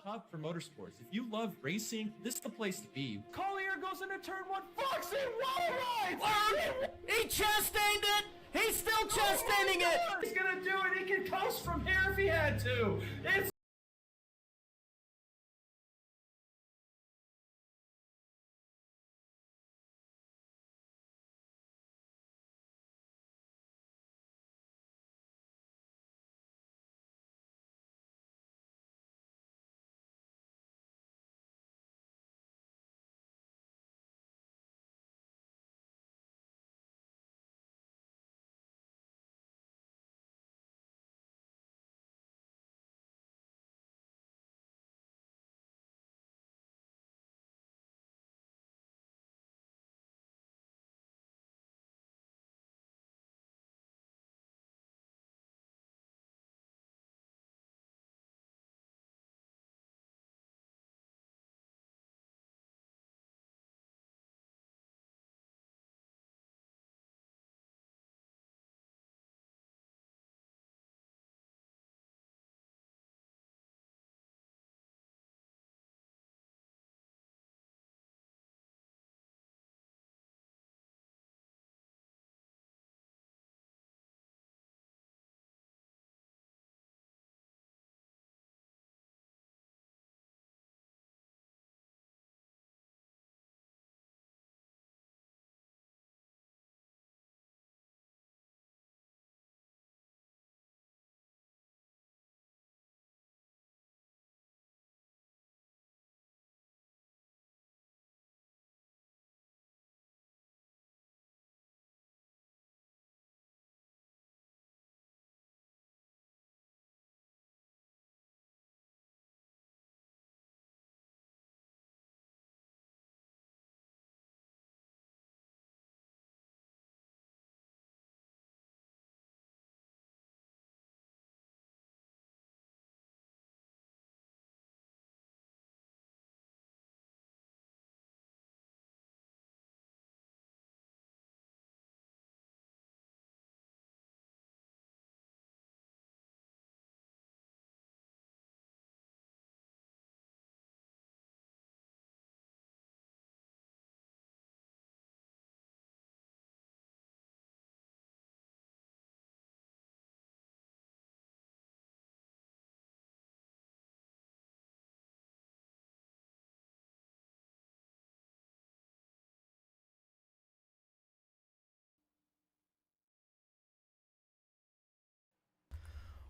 hub for motorsports. If you love racing, this is the place to be. Collier goes into turn one. Foxy wall rides! He chastained it! He's still chastaining it! He's gonna do it! He can coast from here if he had to! It's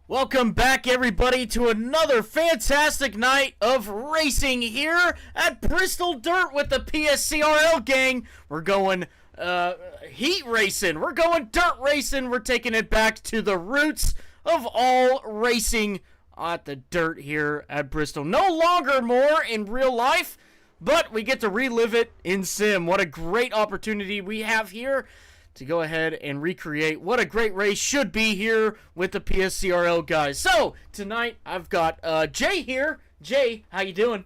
Welcome back, everybody, to another fantastic night of racing here at Bristol Dirt with the PSCRL gang. We're going heat racing. We're going dirt racing. We're taking it back to the roots of all racing at the dirt here at Bristol. No longer more in real life, but we get to relive it in sim. What a great opportunity we have here to go ahead and recreate what a great race should be here with the PSCRL guys. So, tonight I've got Jay here. Jay, how you doing?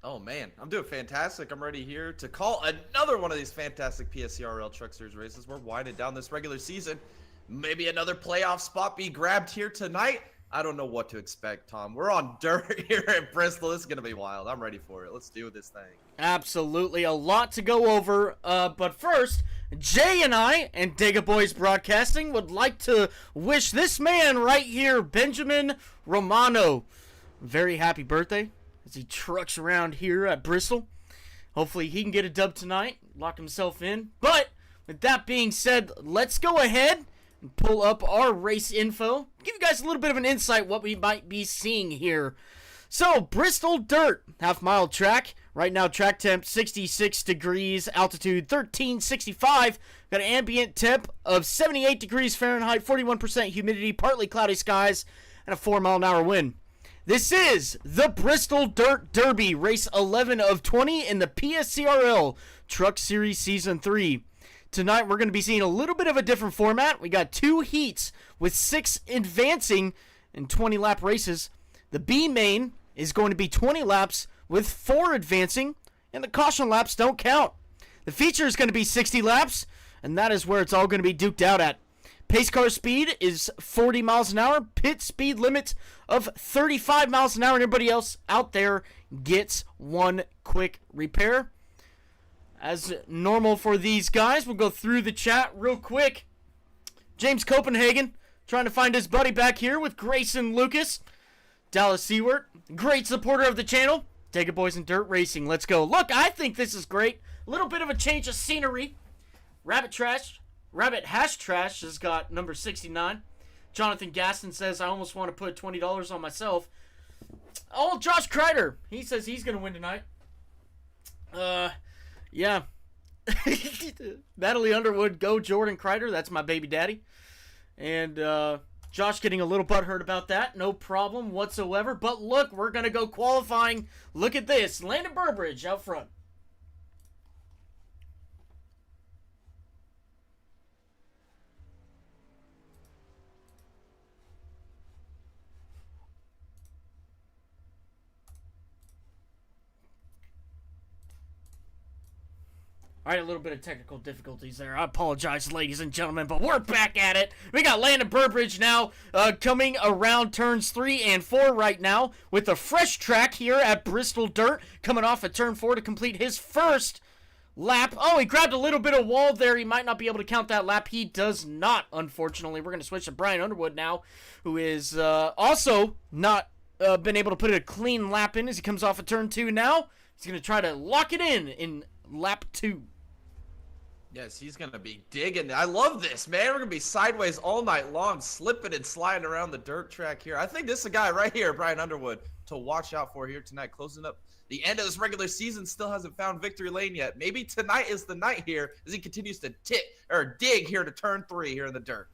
Oh man, I'm doing fantastic. I'm ready here to call another one of these fantastic PSCRL Truck Series races. We're winding down this regular season. Maybe another playoff spot be grabbed here tonight. I don't know what to expect, Tom. We're on dirt here at Bristol. This is going to be wild. I'm ready for it. Let's do this thing. Absolutely. A lot to go over. But first, Jay and I, and Dega Boys Broadcasting, would like to wish this man right here, Benjamin Romano, a very happy birthday as he trucks around here at Bristol. Hopefully he can get a dub tonight, lock himself in. But with that being said, let's go ahead and pull up our race info. Give you guys a little bit of an insight what we might be seeing here. So, Bristol Dirt, half-mile track. Right now, track temp 66 degrees, altitude 1365. Got an ambient temp of 78 degrees Fahrenheit, 41% humidity, partly cloudy skies, and a 4-mile-an-hour wind. This is the Bristol Dirt Derby, race 11 of 20 in the PSCRL Truck Series Season 3. Tonight, we're going to be seeing a little bit of a different format. We got 2 heats with 6 advancing in 20-lap races. The B main is going to be 20 laps with 4 advancing, and the caution laps don't count. The feature is going to be 60 laps, and that is where it's all going to be duked out at. Pace car speed is 40 miles an hour. Pit speed limit of 35 miles an hour. And everybody else out there gets one quick repair. As normal for these guys, we'll go through the chat real quick. James Copenhagen trying to find his buddy back here with Grayson Lucas. Dallas Seward, great supporter of the channel. Take it, boys, in dirt racing. Let's go. Look, I think this is great. A little bit of a change of scenery. Rabbit Hash Trash has got number 69. Jonathan Gaston says, I almost want to put $20 on myself. Oh, Josh Kreider. He says he's going to win tonight. Yeah. Natalie Underwood, go Jordan Kreider. That's my baby daddy. And Josh getting a little butthurt about that. No problem whatsoever. But look, we're going to go qualifying. Look at this. Landon Burbridge out front. All right, a little bit of technical difficulties there. I apologize, ladies and gentlemen, but we're back at it. We got Landon Burbridge now coming around turns 3 and 4 right now with a fresh track here at Bristol Dirt, coming off at turn 4 to complete his first lap. Oh, he grabbed a little bit of wall there. He might not be able to count that lap. He does not, unfortunately. We're going to switch to Brian Underwood now, who is also not been able to put a clean lap in as he comes off of turn 2 now. He's going to try to lock it in lap 2. Yes, he's going to be digging. I love this, man. We're going to be sideways all night long, slipping and sliding around the dirt track here. I think this is a guy right here, Brian Underwood, to watch out for here tonight. Closing up the end of this regular season, still hasn't found victory lane yet. Maybe tonight is the night here as he continues to dig here to turn 3 here in the dirt.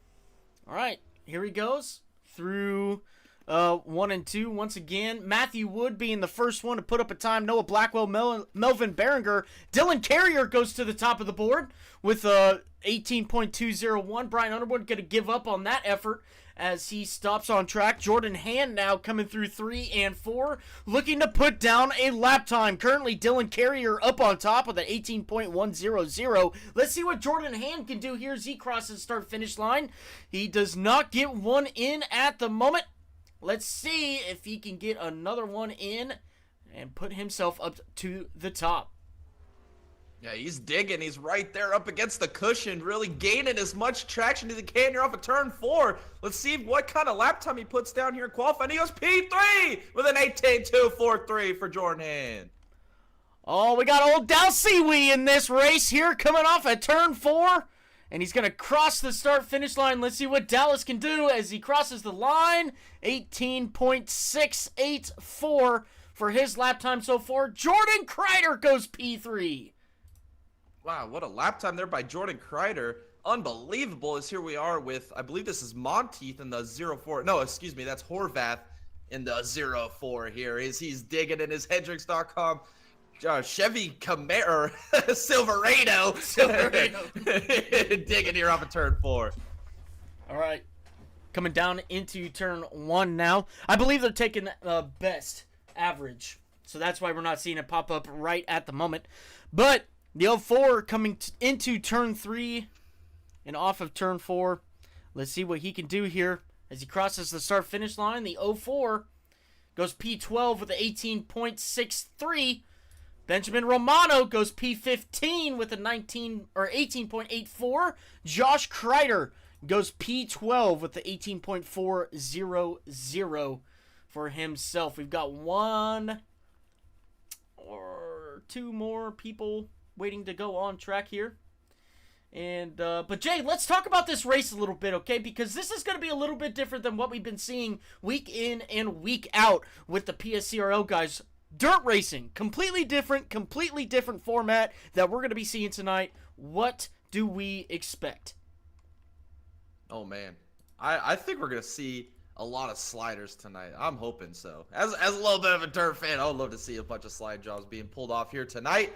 All right, here he goes through 1 and 2 once again. Matthew Wood being the first one to put up a time. Noah Blackwell, Melvin Berenger. Dylan Carrier goes to the top of the board with 18.201. Brian Underwood going to give up on that effort as he stops on track. Jordan Hand now coming through 3 and 4, looking to put down a lap time. Currently, Dylan Carrier up on top with an 18.100. Let's see what Jordan Hand can do here as he crosses start-finish line. He does not get one in at the moment. Let's see if he can get another one in and put himself up to the top. Yeah, he's digging. He's right there up against the cushion, really gaining as much traction as he can here off of turn 4. Let's see what kind of lap time he puts down here in qualifying. He goes P3 with an 18.243 for Jordan Hand. Oh, we got old Dalseewee in this race here coming off at turn 4. And he's going to cross the start-finish line. Let's see what Dallas can do as he crosses the line. 18.684 for his lap time so far. Jordan Kreider goes P3. Wow, what a lap time there by Jordan Kreider. Unbelievable as here we are with, I believe this is Monteith in the 04. No, excuse me, that's Horvath in the 04 here. He's digging in his Hendrix.com. Chevy Camaro, Silverado, digging here off of turn 4. All right, coming down into turn 1 now. I believe they're taking the best average, so that's why we're not seeing it pop up right at the moment. But the 04 coming into turn 3 and off of turn 4. Let's see what he can do here as he crosses the start-finish line. The 04 goes P12 with an 18.63. Benjamin Romano goes P15 with a 18.84. Josh Kreider goes P12 with the 18.400 for himself. We've got 1 or 2 more people waiting to go on track here. And but Jay, let's talk about this race a little bit, okay? Because this is going to be a little bit different than what we've been seeing week in and week out with the PSCRL guys. Dirt racing, completely different format that we're going to be seeing tonight. What do we expect? Oh, man. I think we're going to see a lot of sliders tonight. I'm hoping so. As a little bit of a dirt fan, I would love to see a bunch of slide jobs being pulled off here tonight.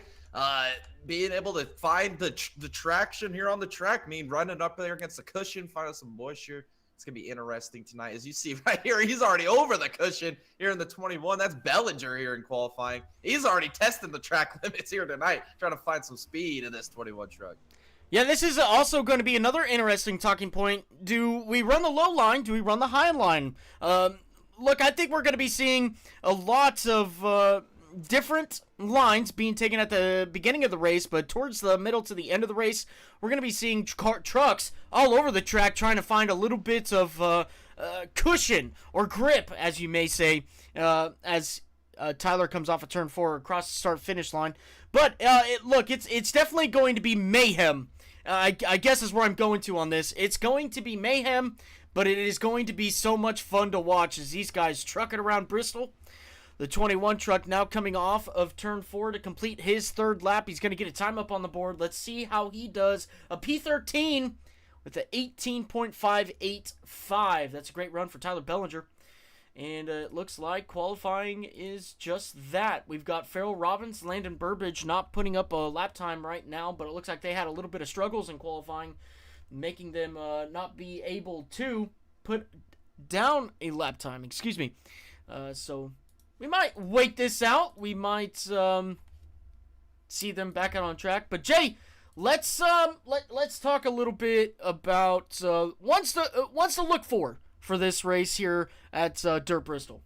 Being able to find the traction here on the track, running up there against the cushion, finding some moisture. It's going to be interesting tonight. As you see right here, he's already over the cushion here in the 21. That's Bellinger here in qualifying. He's already testing the track limits here tonight, trying to find some speed in this 21 truck. Yeah, this is also going to be another interesting talking point. Do we run the low line? Do we run the high line? Look, I think we're going to be seeing a lot of different lines being taken at the beginning of the race, but towards the middle to the end of the race, we're going to be seeing trucks all over the track trying to find a little bit of cushion or grip, as you may say, as Tyler comes off of turn 4 across the start-finish line. But look, it's definitely going to be mayhem. I guess is where I'm going to on this. It's going to be mayhem, but it is going to be so much fun to watch as these guys truck it around Bristol. The 21 truck now coming off of turn 4 to complete his third lap. He's going to get a time up on the board. Let's see how he does. A P13 with an 18.585. That's a great run for Tyler Bellinger. And it looks like qualifying is just that. We've got Farrell Robbins, Landon Burbage not putting up a lap time right now, but it looks like they had a little bit of struggles in qualifying, making them not be able to put down a lap time. Excuse me. So we might wait this out. We might see them back out on track. But Jay, let's talk a little bit about what's to look for this race here at Dirt Bristol.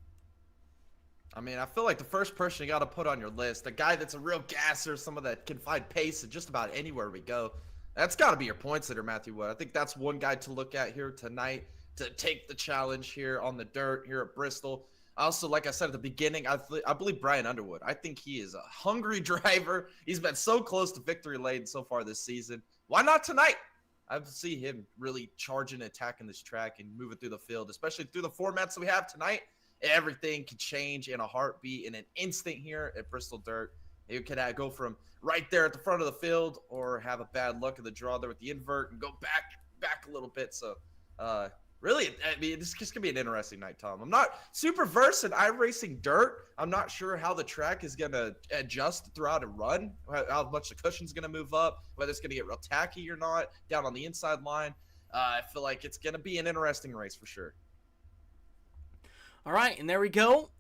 I mean, I feel like the first person you got to put on your list, a guy that's a real gasser, someone that can find pace at just about anywhere we go, that's got to be your points hitter, Matthew Wood. I think that's one guy to look at here tonight to take the challenge here on the dirt here at Bristol. Also, like I said at the beginning, I believe Brian Underwood. I think he is a hungry driver. He's been so close to victory lane so far this season. Why not tonight? I see him really charging and attacking this track and moving through the field, especially through the formats that we have tonight. Everything can change in a heartbeat, in an instant here at Bristol Dirt. You could go from right there at the front of the field or have a bad luck of the draw there with the invert and go back a little bit. So, really, I mean, this is going to be an interesting night, Tom. I'm not super versed in iRacing Dirt. I'm not sure how the track is going to adjust throughout a run, how much the cushion's going to move up, whether it's going to get real tacky or not, down on the inside line. I feel like it's going to be an interesting race for sure. All right, and there we go.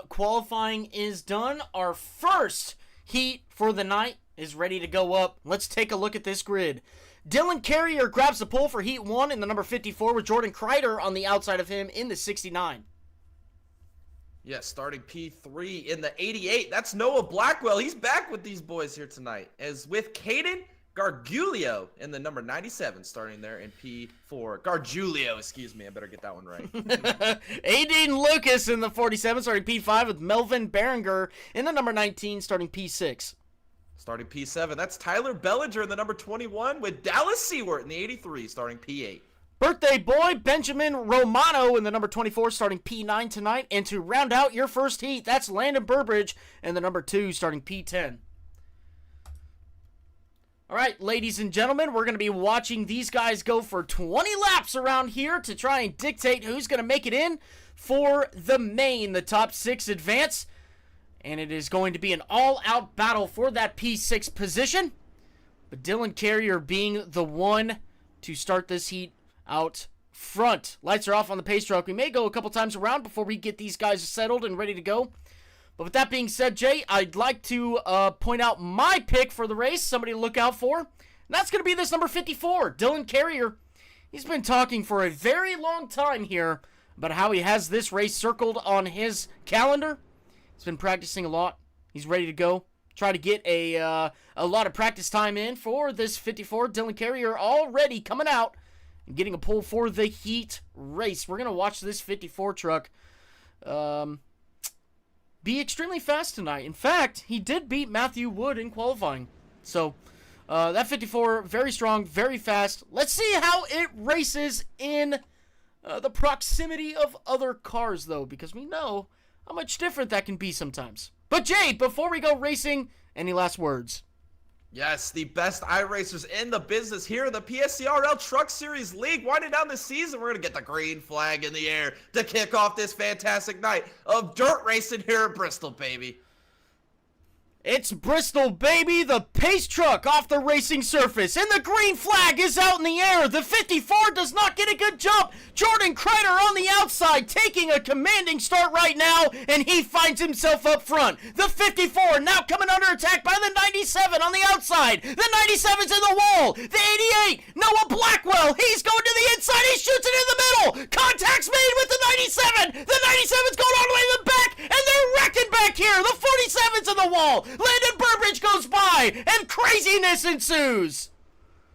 Qualifying is done. Our first heat for the night is ready to go up. Let's take a look at this grid. Dylan Carrier grabs the pole for Heat 1 in the number 54 with Jordan Kreider on the outside of him in the 69. Yeah, starting P3 in the 88. That's Noah Blackwell. He's back with these boys here tonight. As with Caden Gargiulio in the number 97, starting there in P4. Gargiulio, excuse me. I better get that one right. Aiden Lucas in the 47, starting P5 with Melvin Berenger in the number 19, starting P6. Starting P7, that's Tyler Bellinger in the number 21 with Dallas Seward in the 83, starting P8. Birthday boy Benjamin Romano in the number 24, starting P9 tonight. And to round out your first heat, that's Landon Burbridge in the number 2, starting P10. All right, ladies and gentlemen, we're going to be watching these guys go for 20 laps around here to try and dictate who's going to make it in for the main, the top 6 advance. And it is going to be an all-out battle for that P6 position. But Dylan Carrier being the one to start this heat out front. Lights are off on the pace truck. We may go a couple times around before we get these guys settled and ready to go. But with that being said, Jay, I'd like to point out my pick for the race, somebody to look out for. And that's going to be this number 54, Dylan Carrier. He's been talking for a very long time here about how he has this race circled on his calendar. He's been practicing a lot. He's ready to go. Try to get a lot of practice time in for this 54. Dylan Carrier already coming out and getting a pull for the heat race. We're going to watch this 54 truck be extremely fast tonight. In fact, he did beat Matthew Wood in qualifying. So, that 54, very strong, very fast. Let's see how it races in the proximity of other cars, though, because we know how much different that can be sometimes. But Jay, before we go racing, any last words? Yes, the best iRacers in the business here in the PSCRL Truck Series League. Winding down this season, we're going to get the green flag in the air to kick off this fantastic night of dirt racing here at Bristol, baby. It's Bristol, baby, the pace truck off the racing surface, and the green flag is out in the air. The 54 does not get a good jump. Jordan Kreider on the outside, taking a commanding start right now, and he finds himself up front. The 54 now coming under attack by the 97 on the outside. The 97's in the wall. The 88, Noah Blackwell, he's going to the inside. He shoots it in the middle. Contact's made with the 97. The 97's going all the way to the back, and they're wrecking back here. The 47's in the wall. Landon Burbridge goes by, and craziness ensues.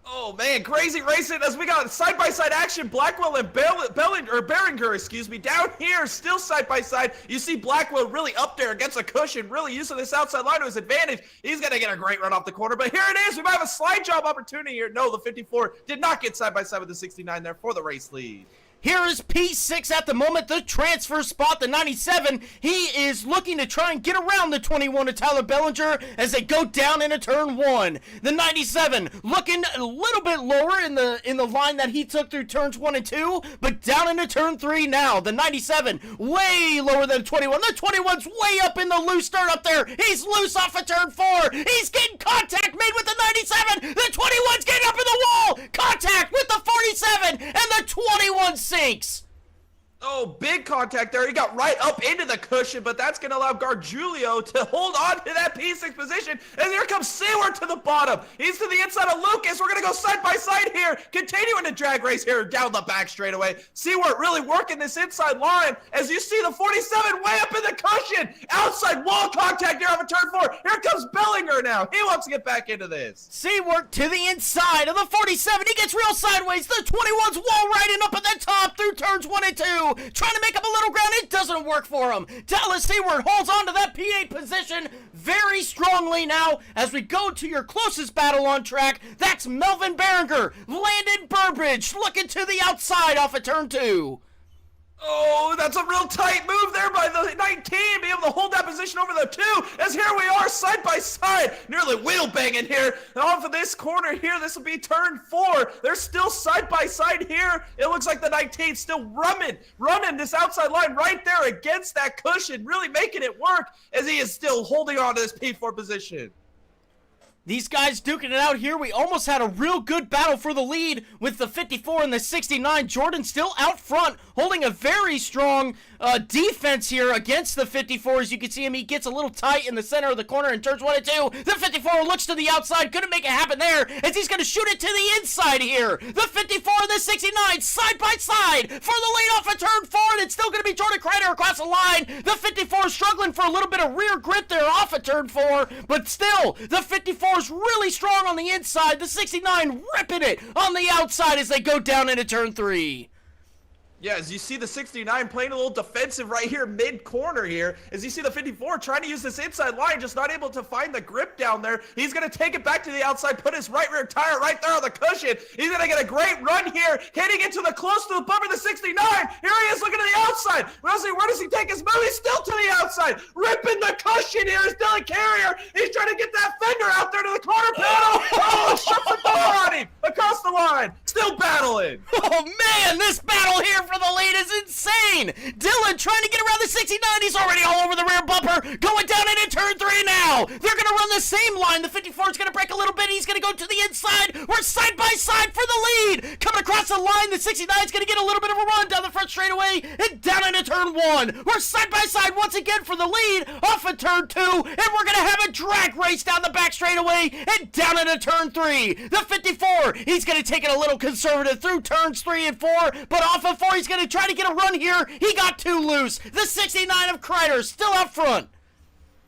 Oh man, crazy racing as we got side-by-side action. Blackwell and Behringer, down here, still side-by-side. You see Blackwell really up there against a cushion, really using this outside line to his advantage. He's going to get a great run off the corner, but here it is. We might have a slide job opportunity here. No, the 54 did not get side-by-side with the 69 there for the race lead. Here is P6 at the moment, the transfer spot, the 97. He is looking to try and get around the 21 of Tyler Bellinger as they go down into turn 1. The 97 looking a little bit lower in the line that he took through turns 1 and 2, but down into turn 3 now. The 97 way lower than the 21. The 21's way up in the loose dirt up there. He's loose off of turn 4. He's getting contact made with the 97. The 21's getting up in the wall. Contact with the 47, and the 21 sinks. Oh, big contact there. He got right up into the cushion, but that's going to allow Gargiulio to hold on to that P6 position. And here comes Seward to the bottom. He's to the inside of Lucas. We're going to go side by side here. Continuing the drag race here down the back straightaway. Seward really working this inside line. As you see the 47 way up in the cushion. Outside wall contact here off of turn 4. Here comes Bellinger now. He wants to get back into this. Seward to the inside of the 47. He gets real sideways. The 21's wall riding up at the top through turns 1 and 2. Trying to make up a little ground, it doesn't work for him. Dallas Seward holds on to that P8 position very strongly now as we go to your closest battle on track. That's Melvin Behringer, Landon Burbridge looking to the outside off of turn 2. Oh, that's a real tight move there by the 19, be able to hold that position over the 2, as here we are side by side, nearly wheel banging here, off of this corner here. This will be turn 4, they're still side by side here. It looks like the 19 still running this outside line right there against that cushion, really making it work, as he is still holding on to this P4 position. These guys duking it out here. We almost had a real good battle for the lead with the 54 and the 69. Jordan still out front, holding a very strong defense here against the 54. As you can see him, he gets a little tight in the center of the corner and turns 1 and 2. The 54 looks to the outside, couldn't make it happen there, as he's going to shoot it to the inside here. The 54 and the 69 side by side for the lead off of turn 4, and it's still going to be Jordan Kreider across the line. The 54 struggling for a little bit of rear grip there off of turn 4, but still, the 54 is really strong on the inside. The 69 ripping it on the outside as they go down into turn 3. Yeah, as you see the 69 playing a little defensive right here, mid-corner here. As you see the 54 trying to use this inside line, just not able to find the grip down there. He's going to take it back to the outside, put his right rear tire right there on the cushion. He's going to get a great run here, hitting into the close to the bumper, the 69. Here he is looking to the outside. Where does he take his move? He's still to the outside, ripping the cushion here is Dylan Carrier. He's trying to get that fender out there to the corner panel. Oh, shuts the door on him across the line. Still battling. Oh, man, this battle here for the lead is insane. Dylan trying to get around the 69. He's already all over the rear bumper. Going down into turn 3 now. They're going to run the same line. The 54 is going to break a little bit. He's going to go to the inside. We're side by side for the lead. Coming across the line, the 69 is going to get a little bit of a run down the front straightaway and down into turn 1. We're side by side once again for the lead off of turn 2, and we're going to have a drag race down the back straightaway and down into turn 3. The 54, he's going to take it a little conservative through turns 3 and 4, but off of 4, he's going to try to get a run here. He got too loose. The 69 of Kreider still out front.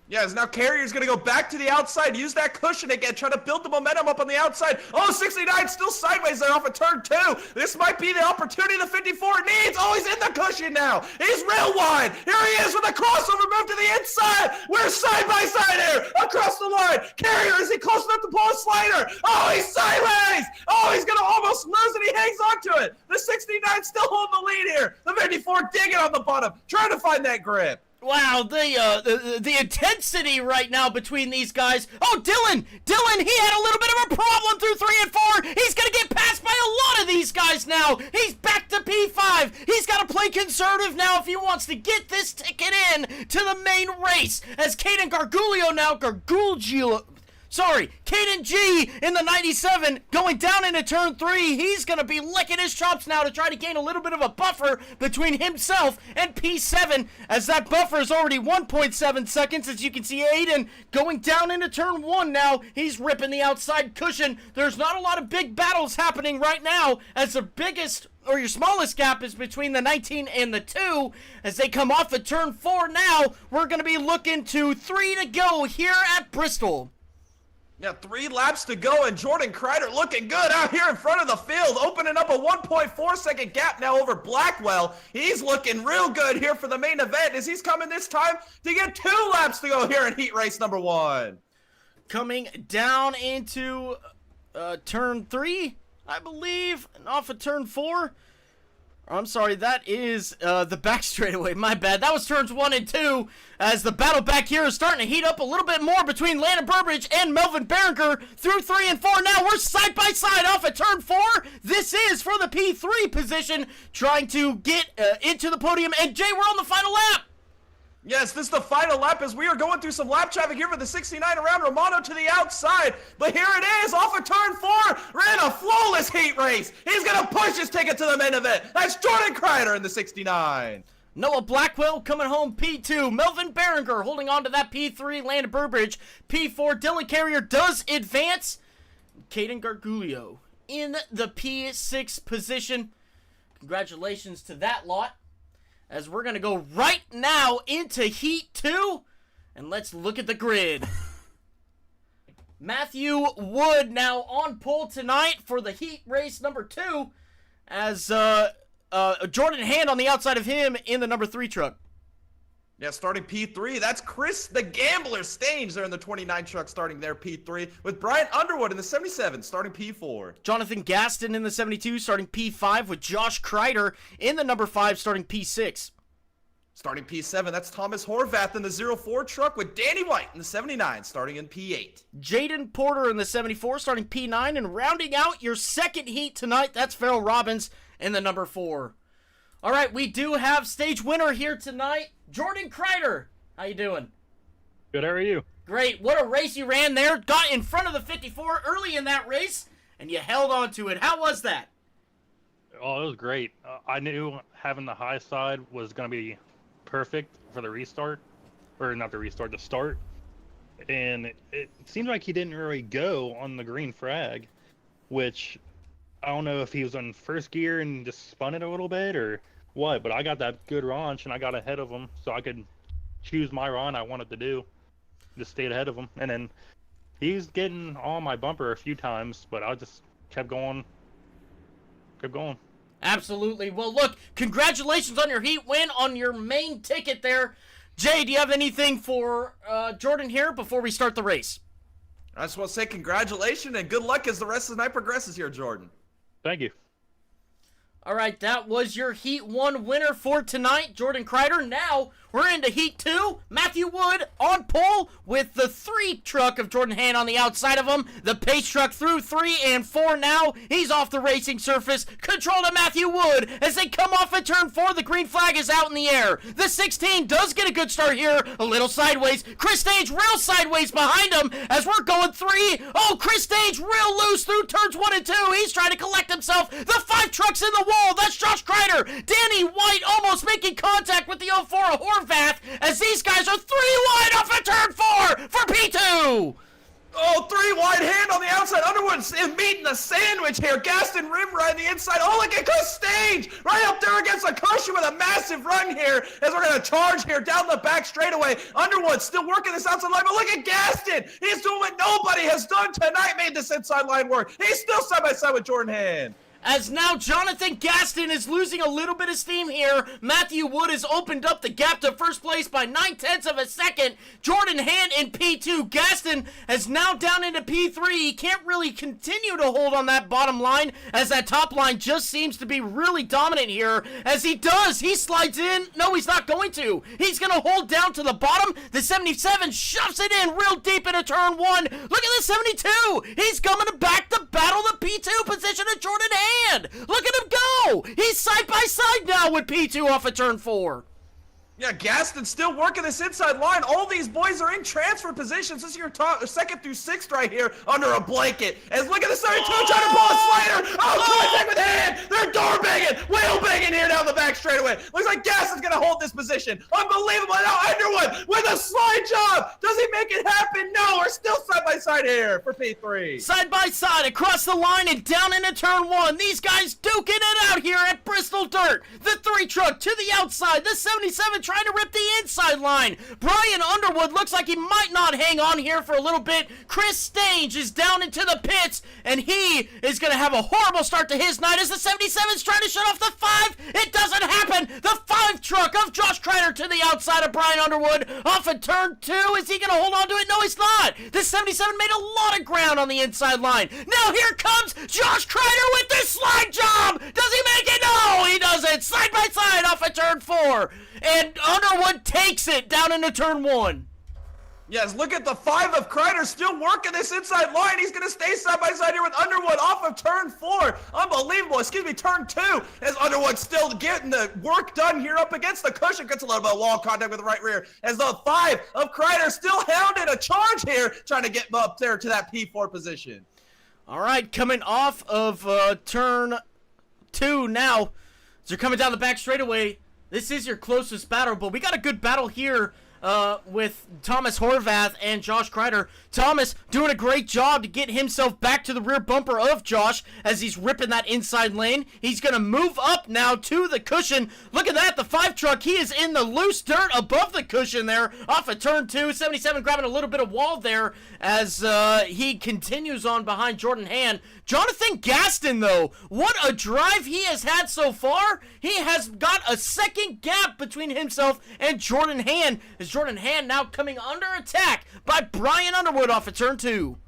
Yeah, as now Carrier's going to go back to the outside, use that cushion again, try to build the momentum up on the outside. Oh, 69 still sideways there off of turn 2. This might be the opportunity the 54 needs. Oh, he's in the cushion now. He's real wide. Here he is with a crossover move to the inside. We're side by side here across the line. Carrier, is he close enough to pull a slider? Oh, he's sideways. Oh, he's going to almost lose it. He hangs on to it. The 69 still holding the lead here. The 54 digging on the bottom, trying to find that grip. Wow, the intensity right now between these guys. Oh, Dylan, he had a little bit of a problem through 3 and 4. He's gonna get passed by a lot of these guys now. He's back to P5. He's got to play conservative now if he wants to get this ticket in to the main race. As Caden Caden G in the 97 going down into turn 3. He's going to be licking his chops now to try to gain a little bit of a buffer between himself and P7, as that buffer is already 1.7 seconds. As you can see, Aiden going down into turn 1 now. He's ripping the outside cushion. There's not a lot of big battles happening right now, as the biggest or your smallest gap is between the 19 and the 2. As they come off of turn 4 now, we're going to be looking to 3 to go here at Bristol. Yeah, 3 laps to go, and Jordan Kreider looking good out here in front of the field, opening up a 1.4 second gap now over Blackwell. He's looking real good here for the main event, as he's coming this time to get 2 laps to go here in heat race number 1. Coming down into turn 3, I believe, and off of turn 4. I'm sorry, that is the back straightaway. My bad. That was turns 1 and 2, as the battle back here is starting to heat up a little bit more between Landon Burbridge and Melvin Berenger through 3 and 4. Now we're side by side off of turn 4. This is for the P3 position, trying to get into the podium. And Jay, we're on the final lap. Yes, this is the final lap as we are going through some lap traffic here for the 69 around Romano to the outside. But here it is, off of turn 4, ran a flawless heat race. He's going to push his ticket to the main event. That's Jordan Kreider in the 69. Noah Blackwell coming home P2. Melvin Berenger holding on to that P3. Landon Burbridge P4. Dylan Carrier does advance. Caden Gargulio in the P6 position. Congratulations to that lot. As we're going to go right now into Heat 2. And let's look at the grid. Matthew Wood now on pole tonight for the Heat race number 2. As Jordan Hand on the outside of him in the number 3 truck. Yeah, starting P3, that's Chris the Gambler Stange there in the 29 truck starting there P3, with Brian Underwood in the 77 starting P4. Jonathan Gaston in the 72 starting P5, with Josh Kreider in the number 5 starting P6. Starting P7, that's Thomas Horvath in the 04 truck, with Danny White in the 79 starting in P8. Jaden Porter in the 74 starting P9, and rounding out your second heat tonight, that's Farrell Robbins in the number 4. All right, we do have stage winner here tonight, Jordan Kreider. How you doing? Good, how are you? Great. What a race you ran there. Got in front of the 54 early in that race, and you held on to it. How was that? Oh, it was great. I knew having the high side was going to be perfect for the restart. Or not the restart, the start. And it seemed like he didn't really go on the green frag, which I don't know if he was on first gear and just spun it a little bit or what, but I got that good launch and I got ahead of him so I could choose my run I wanted to do. Just stayed ahead of him. And then he was getting on my bumper a few times, but I just kept going. Absolutely. Well, look, congratulations on your heat win on your main ticket there. Jay, do you have anything for Jordan here before we start the race? I just want to say congratulations and good luck as the rest of the night progresses here, Jordan. Thank you. All right, that was your Heat 1 winner for tonight, Jordan Kreider. Now we're into Heat 2. Matthew Wood on pole with the 3 truck of Jordan Hand on the outside of him. The pace truck through 3 and 4 now. He's off the racing surface. Control to Matthew Wood as they come off at turn 4. The green flag is out in the air. The 16 does get a good start here. A little sideways. Chris Stage real sideways behind him as we're going 3. Oh, Chris Stage real loose through turns 1 and 2. He's trying to collect himself. The 5 trucks in the wall. That's Josh Kreider. Danny White almost making contact with the 04 of Horvath as these guys are 3 wide off of turn 4 for P2. Oh, 3 wide Hand on the outside. Underwood's meeting a sandwich here. Gaston Rim right on the inside. Oh, look at Chris Stage right up there against the cushion with a massive run here as we're going to charge here down the back straightaway. Underwood still working this outside line, but look at Gaston. He's doing what nobody has done tonight, made this inside line work. He's still side by side with Jordan Hand. as now Jonathan Gaston is losing a little bit of steam here. Matthew Wood has opened up the gap to first place by 9/10 of a second. Jordan Hand in P2. Gaston is now down into P3. He can't really continue to hold on that bottom line, as that top line just seems to be really dominant here. As he does, he slides in. No, he's not going to. He's going to hold down to the bottom. The 77 shoves it in real deep into turn 1. Look at the 72. He's coming back to battle the P2 position of Jordan Hand. Look at him go. He's side by side now with P2 off of turn 4. Yeah, Gaston's still working this inside line. All these boys are in transfer positions. This is your second through sixth right here under a blanket. As look at the 72 trying to pull a slider. Oh, contact with Hand. They're door banging, wheel banging here down the back straightaway. Looks like Gaston's gonna hold this position. Unbelievable. Now Underwood with a slide job. Does he make it happen? No, we're still side by side here for P3. Side by side across the line and down into turn 1. These guys duking it out here at Bristol Dirt. The 3 truck to the outside. The 77 trying to rip the inside line. Brian Underwood looks like he might not hang on here for a little bit. Chris Stange is down into the pits, and he is going to have a horrible start to his night as the 77's trying to shut off the 5. It doesn't happen. The 5 truck of Josh Kreider to the outside of Brian Underwood off of turn 2. Is he going to hold on to it? No, he's not. The 77 made a lot of ground on the inside line. Now here comes Josh Kreider with the slide job. Does he make it? No, he doesn't. Side by side off of turn 4. And Underwood takes it down into turn 1. Yes, look at the 5 of Kreider still working this inside line. He's going to stay side by side here with Underwood off of turn 4. Unbelievable. Excuse me, turn 2. As Underwood still getting the work done here up against the cushion. Gets a little bit of wall contact with the right rear. As the 5 of Kreider still hounding a charge here, trying to get up there to that P4 position. All right, coming off of turn 2 now. As they're coming down the back straightaway. This is your closest battle, but we got a good battle here with Thomas Horvath and Josh Kreider. Thomas doing a great job to get himself back to the rear bumper of Josh as he's ripping that inside lane. He's going to move up now to the cushion. Look at that, the 5 truck. He is in the loose dirt above the cushion there off of turn 2. 77 grabbing a little bit of wall there as he continues on behind Jordan Hand. Jonathan Gaston, though, what a drive he has had so far. He has got a second gap between himself and Jordan Hand, as Jordan Hand now coming under attack by Brian Underwood off of turn 2.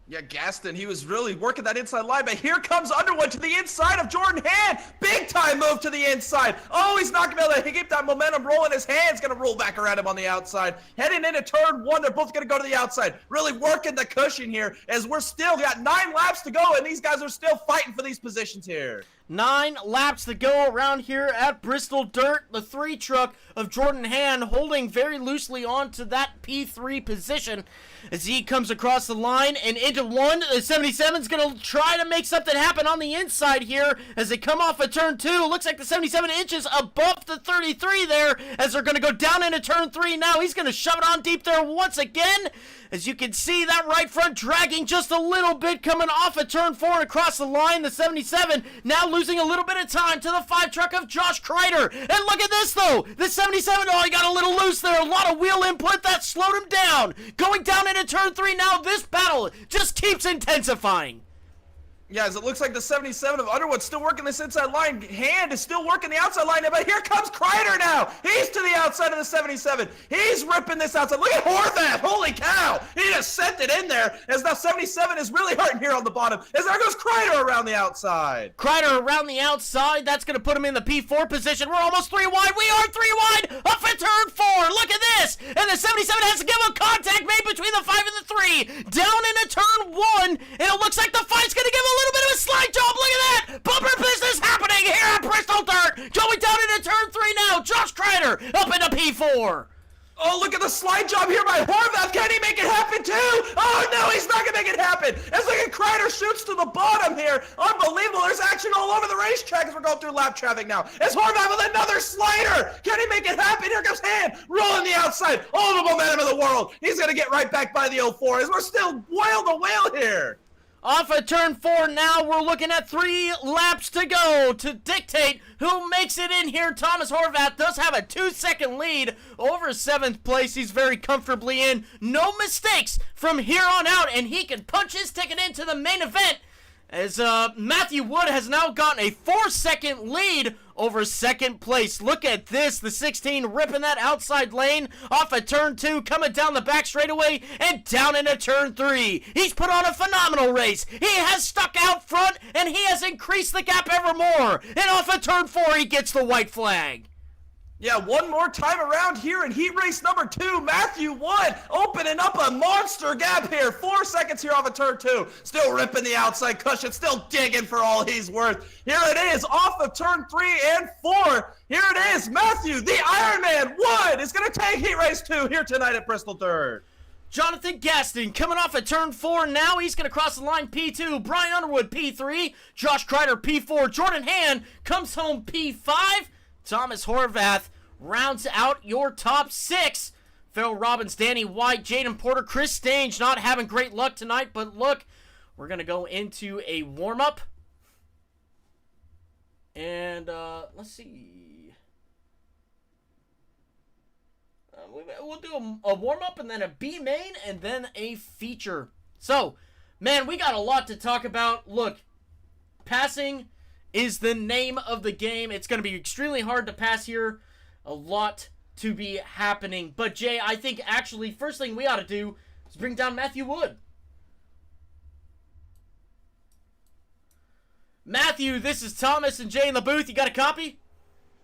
Yeah, Gaston, he was really working that inside line, but here comes Underwood to the inside of Jordan Hand. Big time move to the inside. Oh, he's not going to be able to keep that momentum rolling. His hand's going to roll back around him on the outside. Heading into turn 1, they're both going to go to the outside. Really working the cushion here as we're still got 9 laps to go, and these guys are still fighting for these positions here. 9 laps to go around here at Bristol Dirt. The 3 truck of Jordan Hand holding very loosely onto that P3 position as he comes across the line and into 1. The 77's going to try to make something happen on the inside here as they come off of turn 2. Looks like the 77 inches above the 33 there as they're going to go down into turn 3 now. He's going to shove it on deep there once again. As you can see, that right front dragging just a little bit coming off of turn 4 and across the line. The 77 now losing a little bit of time to the 5 truck of Josh Kreider. And look at this, though. The 77, oh, he got a little loose there. A lot of wheel input that slowed him down. Going down into turn 3 now. This battle just keeps intensifying. Yeah, as it looks like the 77 of Underwood still working this inside line. Hand is still working the outside line, but here comes Kreider now. He's to the outside of the 77. He's ripping this outside. Look at Horvath. Holy cow. He just sent it in there as now 77 is really hurting here on the bottom. As there goes Kreider around the outside. Kreider around the outside. That's going to put him in the P4 position. We're almost 3 wide. We are 3 wide. Up at turn 4. Look at this. And the 77 has to give a contact made between the 5 and the 3. Down into turn 1. And it looks like the 5's going to give a little bit of a slide job. Look at that. Bumper business happening here at Bristol Dirt. Going down into turn 3 now. Josh Kreider up into P4. Oh, look at the slide job here by Horvath. Can he make it happen too? Oh, no, he's not going to make it happen. As look at Kreider shoots to the bottom here. Unbelievable. There's action all over the racetrack as we're going through lap traffic now. As Horvath with another slider. Can he make it happen? Here comes Hand. Rolling the outside. All the momentum in the world. He's going to get right back by the 04 as we're still whale to whale here. Off of turn 4 now, we're looking at 3 laps to go to dictate who makes it in here. Thomas Horvath does have a 2-second lead over 7th place. He's very comfortably in. No mistakes from here on out, and he can punch his ticket into the main event as Matthew Wood has now gotten a 4-second lead over second place. Look at this, the 16 ripping that outside lane off of turn 2, coming down the back straightaway and down into turn 3. He's put on a phenomenal race. He has stuck out front and he has increased the gap ever more. And off of turn 4, he gets the white flag. Yeah, one more time around here in heat race number 2. Matthew Wood opening up a monster gap here. 4 seconds here off of turn 2. Still ripping the outside cushion. Still digging for all he's worth. Here it is off of turn 3 and 4. Here it is. Matthew, the Iron Man Wood is going to take heat race 2 here tonight at Bristol Dirt. Jonathan Gaston coming off of turn 4. Now he's going to cross the line P2. Brian Underwood P3. Josh Kreider P4. Jordan Hand comes home P5. Thomas Horvath rounds out your top 6. Phil Robbins, Danny White, Jaden Porter, Chris Stange not having great luck tonight, but look, we're going to go into a warm-up. And, let's see. We'll do a warm-up and then a B main and then a feature. So, man, we got a lot to talk about. Look, passing is the name of the game. It's going to be extremely hard to pass here. A lot to be happening. But, Jay, I think actually first thing we ought to do is bring down Matthew Wood. Matthew, this is Thomas and Jay in the booth. You got a copy?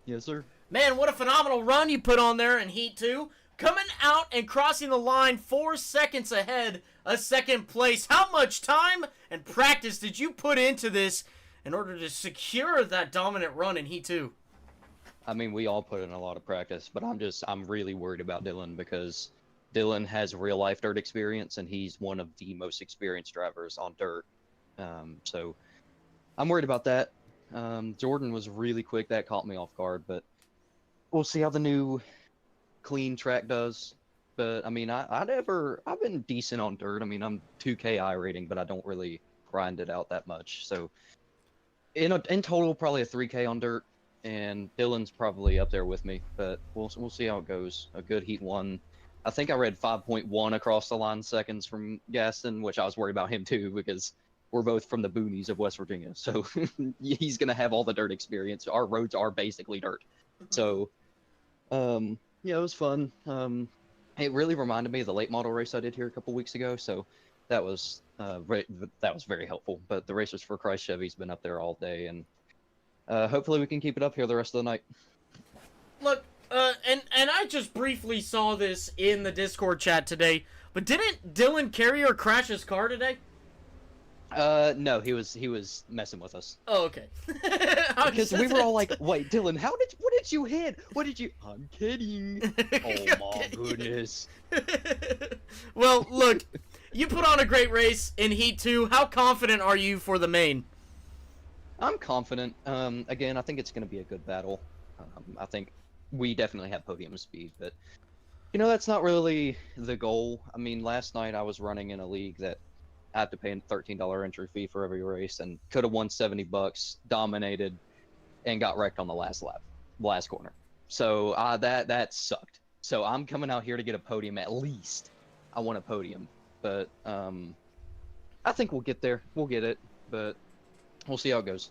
Yes, sir. Man, what a phenomenal run you put on there in Heat 2. Coming out and crossing the line 4 seconds ahead of second place. How much time and practice did you put into this in order to secure that dominant run in Heat 2? I mean, we all put in a lot of practice, but I'm really worried about Dylan because Dylan has real life dirt experience and he's one of the most experienced drivers on dirt. So I'm worried about that. Jordan was really quick. That caught me off guard, but we'll see how the new clean track does. But I mean, I've been decent on dirt. I mean, I'm 2K I rating, but I don't really grind it out that much. So in total, probably a 3K on dirt. And Dylan's probably up there with me, but we'll see how it goes. A good Heat 1. I think I read 5.1 across the line seconds from Gaston, which I was worried about him too because we're both from the boonies of West Virginia. So he's going to have all the dirt experience. Our roads are basically dirt. So, yeah, it was fun. It really reminded me of the late model race I did here a couple weeks ago. So that was very helpful. But the Racers for Christ Chevy's been up there all day, and hopefully we can keep it up here the rest of the night. Look, and I just briefly saw this in the Discord chat today, but didn't Dylan Carrier crash his car today? No, he was messing with us. Oh, okay. Because we were all like, wait, Dylan, what did you hit? What did you... I'm kidding. Oh my goodness. Well, look, you put on a great race in Heat 2. How confident are you for the main? I'm confident. Again, I think it's going to be a good battle. I think we definitely have podium speed, but you know, that's not really the goal. I mean, last night I was running in a league that I had to pay a $13 entry fee for every race and could have won $70, dominated, and got wrecked on the last corner. So that sucked. So I'm coming out here to get a podium at least. I want a podium, but I think we'll get there. We'll get it, but we'll see how it goes.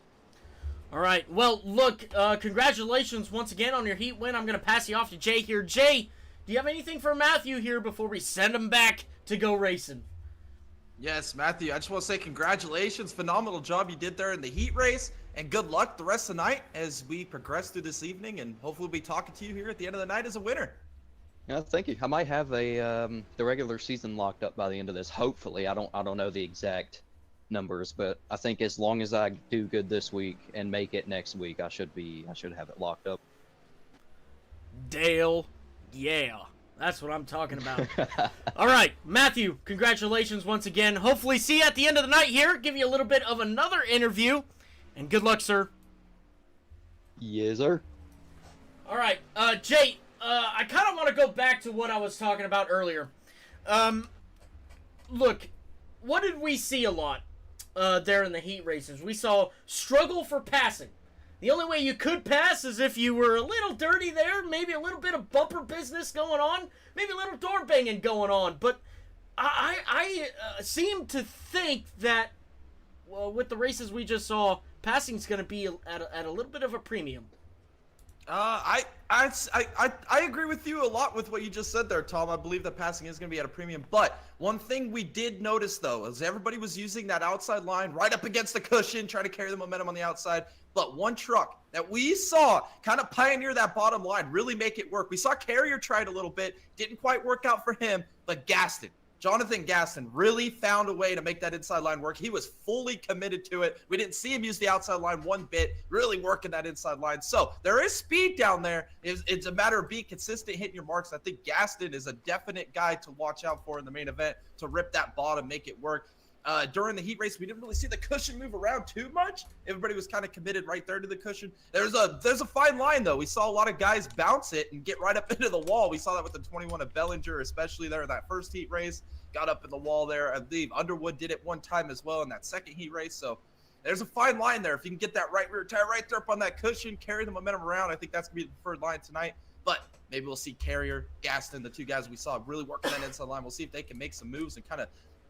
All right. Well, look, congratulations once again on your Heat win. I'm going to pass you off to Jay here. Jay, do you have anything for Matthew here before we send him back to go racing? Yes, Matthew, I just want to say congratulations. Phenomenal job you did there in the heat race, and good luck the rest of the night as we progress through this evening, and hopefully we'll be talking to you here at the end of the night as a winner. Yeah, thank you. I might have the regular season locked up by the end of this. Hopefully, I don't know the exact numbers, but I think as long as I do good this week and make it next week, I should have it locked up. Dale, yeah. That's what I'm talking about. All right, Matthew, congratulations once again. Hopefully see you at the end of the night here. Give you a little bit of another interview. And good luck, sir. Yes, sir. All right, Jay, I kind of want to go back to what I was talking about earlier. Look, what did we see a lot there in the heat races? We saw struggle for passing. The only way you could pass is if you were a little dirty there, maybe a little bit of bumper business going on, maybe a little door banging going on. But I seem to think that with the races we just saw, passing's going to be at a little bit of a premium. I agree with you a lot with what you just said there, Tom. I believe that passing is going to be at a premium. But one thing we did notice, though, is everybody was using that outside line right up against the cushion, trying to carry the momentum on the outside. But one truck that we saw kind of pioneer that bottom line, really make it work. We saw Carrier try it a little bit. Didn't quite work out for him, but Jonathan Gaston really found a way to make that inside line work. He was fully committed to it. We didn't see him use the outside line one bit, really working that inside line. So there is speed down there. It's a matter of being consistent, hitting your marks. I think Gaston is a definite guy to watch out for in the main event to rip that bottom, make it work. During the heat race, we didn't really see the cushion move around too much. Everybody was kind of committed right there to the cushion. There's a fine line, though. We saw a lot of guys bounce it and get right up into the wall. We saw that with the 21 of Bellinger, especially there in that first heat race. Got up in the wall there. I believe Underwood did it one time as well in that second heat race. So there's a fine line there. If you can get that right rear tire right there up on that cushion, carry the momentum around, I think that's going to be the preferred line tonight. But maybe we'll see Carrier, Gaston, the two guys we saw really working that inside line. We'll see if they can make some moves and kind of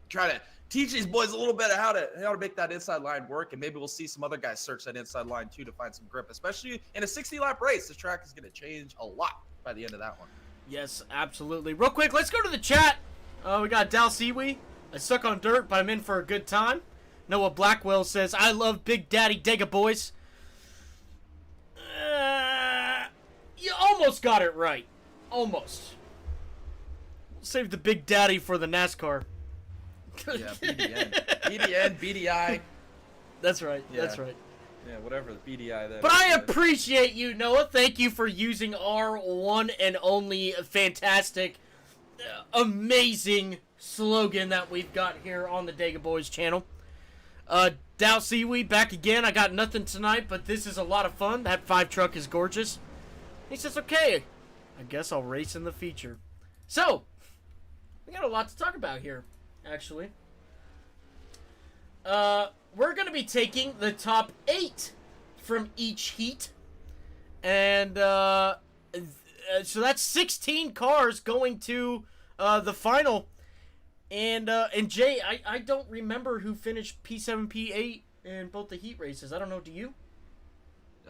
try to teach these boys a little bit of how to make that inside line work, and maybe we'll see some other guys search that inside line too to find some grip, especially in a 60-lap race. This track is going to change a lot by the end of that one. Yes, absolutely. Real quick, let's go to the chat. We got Dal Siwi. I suck on dirt, but I'm in for a good time. Noah Blackwell says, I love Big Daddy Dega boys. You almost got it right. Almost. Save the Big Daddy for the NASCAR. Yeah, BDN, BDI. That's right. Yeah. That's right. Yeah, whatever the BDI that. But I appreciate you, Noah. Thank you for using our one and only fantastic, amazing slogan that we've got here on the Dega Boys channel. Dow Seaweed back again. I got nothing tonight, but this is a lot of fun. That 5 truck is gorgeous. He says, okay, I guess I'll race in the feature. So, we got a lot to talk about here, actually. We're going to be taking the top 8 from each heat. And, so that's 16 cars going to, the final. And Jay, I don't remember who finished P7, P8 in both the heat races. I don't know, do you?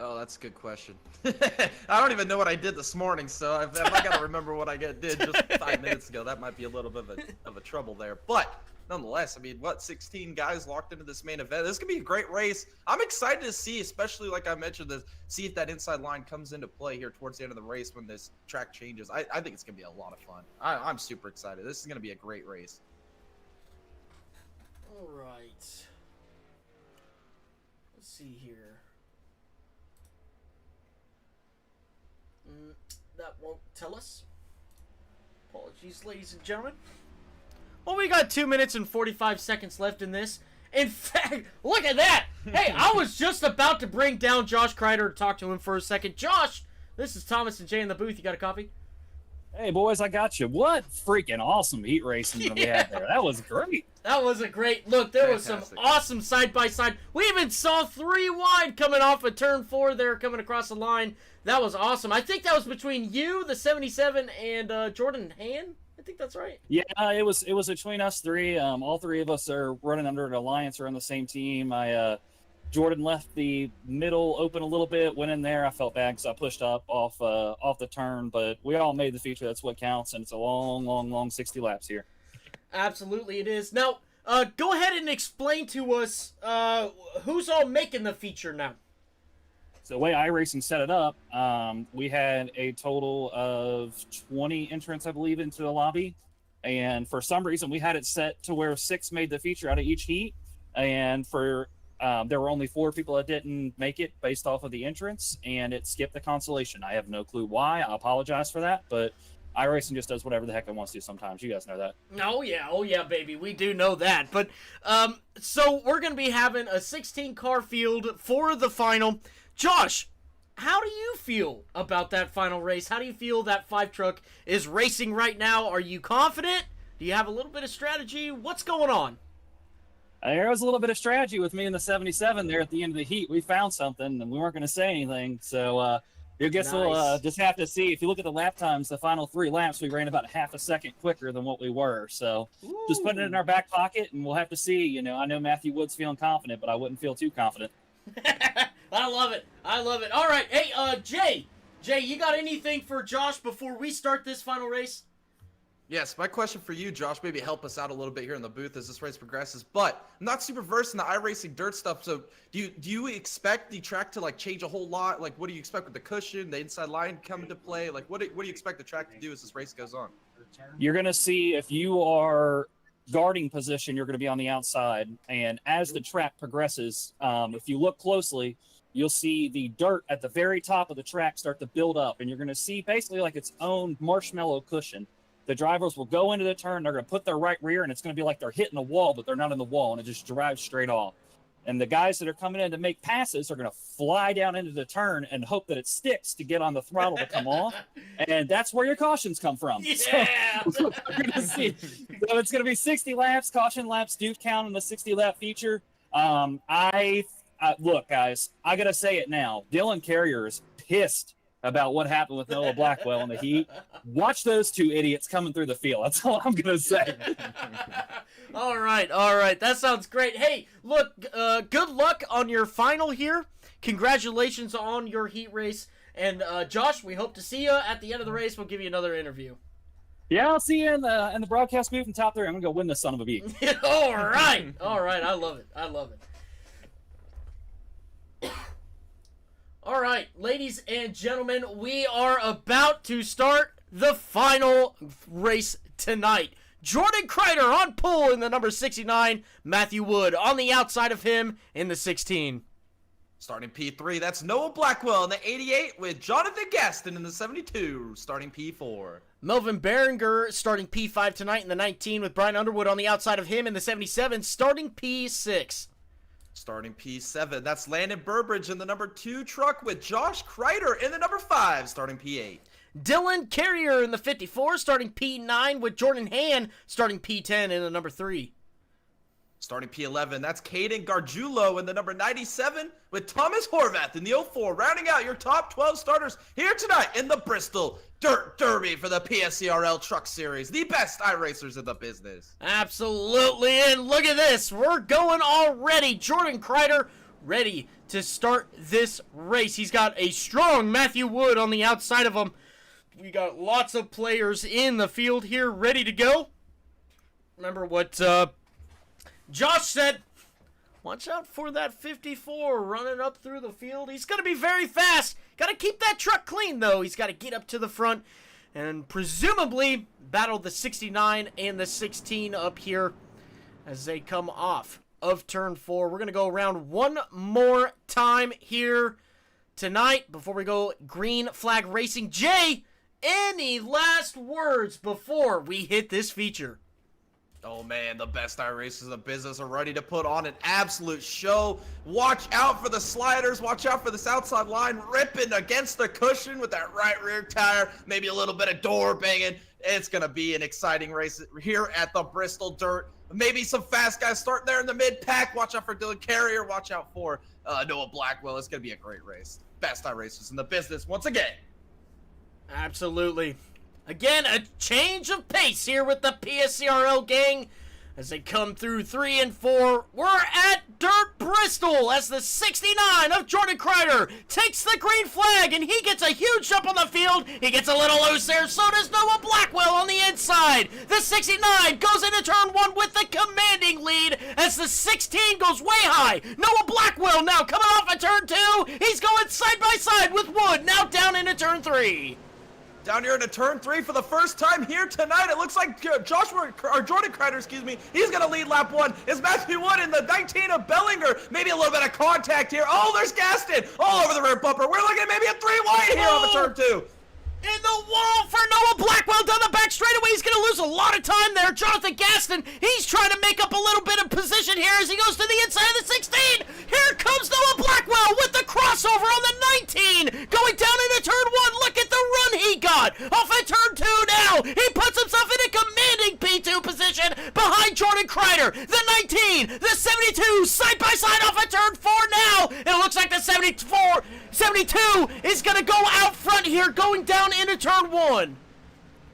Oh, that's a good question. I don't even know what I did this morning, so if I got to remember what I did just 5 minutes ago, that might be a little bit of a trouble there. But nonetheless, I mean, 16 guys locked into this main event. This is going to be a great race. I'm excited to see, especially like I mentioned, see if that inside line comes into play here towards the end of the race when this track changes. I think it's going to be a lot of fun. I'm super excited. This is going to be a great race. All right. Let's see here. That won't tell us. Apologies, ladies and gentlemen. Well, we got 2 minutes and 45 seconds left in this. In fact, look at that! Hey, I was just about to bring down Josh Kreider to talk to him for a second. Josh, this is Thomas and Jay in the booth. You got a copy? Hey, boys, I got you. What freaking awesome heat racing that we had there. That was great. That was a great look. There was some awesome side-by-side. We even saw 3 wide coming off of turn 4 there, coming across the line. That was awesome. I think that was between you, the 77, and Jordan Han. I think that's right. Yeah, it was between us 3. All 3 of us are running under an alliance. We're on the same team. Jordan left the middle open a little bit, went in there. I felt bad because I pushed up off the turn, but we all made the feature. That's what counts, and it's a long 60 laps here. Absolutely, it is. Now, go ahead and explain to us who's all making the feature now. So the way iRacing set it up, we had a total of 20 entrants, I believe, into the lobby. And for some reason, we had it set to where 6 made the feature out of each heat. And there were only 4 people that didn't make it based off of the entrance, and it skipped the consolation. I have no clue why. I apologize for that, but iRacing just does whatever the heck it wants to sometimes. You guys know that. Oh yeah, baby. We do know that. But, so we're going to be having a 16-car field for the final. Josh, how do you feel about that final race? How do you feel that 5 truck is racing right now? Are you confident? Do you have a little bit of strategy? What's going on? There was a little bit of strategy with me in the 77 there at the end of the heat. We found something, and we weren't going to say anything. So You guess we'll Nice. just have to see. If you look at the lap times, the final 3 laps, we ran about half a second quicker than what we were. So just putting it in our back pocket, and we'll have to see. You know, I know Matthew Wood's feeling confident, but I wouldn't feel too confident. I love it. I love it. All right. Hey, Jay, you got anything for Josh before we start this final race? Yes, my question for you, Josh, maybe help us out a little bit here in the booth as this race progresses. But I'm not super versed in the iRacing dirt stuff, so do you expect the track to like change a whole lot? Like, what do you expect with the cushion, the inside line come into play? Like, what do you expect the track to do as this race goes on? You're going to see if you are guarding position, you're going to be on the outside. And as the track progresses, if you look closely, you'll see the dirt at the very top of the track start to build up. And you're going to see basically like its own marshmallow cushion. The drivers will go into the turn, they're going to put their right rear, and it's going to be like they're hitting a wall, but they're not in the wall, and it just drives straight off. And the guys that are coming in to make passes are going to fly down into the turn and hope that it sticks to get on the throttle to come off. And that's where your cautions come from. Yeah. So, we're gonna see. So it's going to be 60 laps. Caution laps do count in the 60-lap feature. Look, guys, I got to say it now. Dylan Carrier is pissed about what happened with Noah Blackwell in the heat. Watch those 2 idiots coming through the field. That's all I'm going to say. All right. That sounds great. Hey, look, good luck on your final here. Congratulations on your heat race. And Josh, we hope to see you at the end of the race. We'll give you another interview. Yeah, I'll see you in the broadcast booth and top there. I'm going to go win this son of a bee. All right. I love it. All right, ladies and gentlemen, we are about to start the final race tonight. Jordan Kreider on pole in the number 69, Matthew Wood on the outside of him in the 16. Starting P3, that's Noah Blackwell in the 88 with Jonathan Gaston in the 72, starting P4. Melvin Behringer starting P5 tonight in the 19 with Brian Underwood on the outside of him in the 77, starting P6. Starting P7, that's Landon Burbridge in the number 2 truck with Josh Kreider in the number 5, starting P8. Dylan Carrier in the 54, starting P9 with Jordan Han starting P10 in the number 3. Starting P11, that's Caden Gargiulo in the number 97 with Thomas Horvath in the 04, rounding out your top 12 starters here tonight in the Bristol Dirt Derby for the PSCRL Truck Series, the best iRacers in the business. Absolutely, and look at this. We're going already. Jordan Kreider ready to start this race. He's got a strong Matthew Wood on the outside of him. We got lots of players in the field here ready to go. Remember what Josh said, watch out for that 54 running up through the field. He's going to be very fast. Got to keep that truck clean, though. He's got to get up to the front and presumably battle the 69 and the 16 up here as they come off of turn 4. We're going to go around one more time here tonight before we go green flag racing. Jay, any last words before we hit this feature? Oh man, the best iRacers in the business are ready to put on an absolute show. Watch out for the sliders. Watch out for this outside line ripping against the cushion with that right rear tire. Maybe a little bit of door banging. It's going to be an exciting race here at the Bristol Dirt. Maybe some fast guys starting there in the mid-pack. Watch out for Dylan Carrier. Watch out for Noah Blackwell. It's going to be a great race. Best iRacers in the business once again. Absolutely. Again, a change of pace here with the PSCRL gang as they come through 3 and 4. We're at Dirt Bristol as the 69 of Jordan Kreider takes the green flag, and he gets a huge jump on the field. He gets a little loose there. So does Noah Blackwell on the inside. The 69 goes into turn 1 with the commanding lead as the 16 goes way high. Noah Blackwell now coming off of turn 2. He's going side by side with Wood now down into turn 3. Down here into turn 3 for the first time here tonight. It looks like Jordan Kreider, he's going to lead lap 1. Is Matthew Wood in the 19 of Bellinger. Maybe a little bit of contact here. Oh, there's Gaston all over the rear bumper. We're looking at maybe a 3 wide here on the turn 2. In the wall for Noah Blackwell down the back straightaway. He's going to lose a lot of time there. Jonathan Gaston, he's trying to make up a little bit of position here as he goes to the inside of the 16. Here comes Noah Blackwell with the crossover on the 19. Going down into turn 1. Look at the run he got. Off at turn 2 now. He puts himself in a commanding P2 position behind behind Jordan Kreider. The 19, the 72, side by side off of turn 4 now. It looks like the 72 is going to go out front here, going down into turn 1.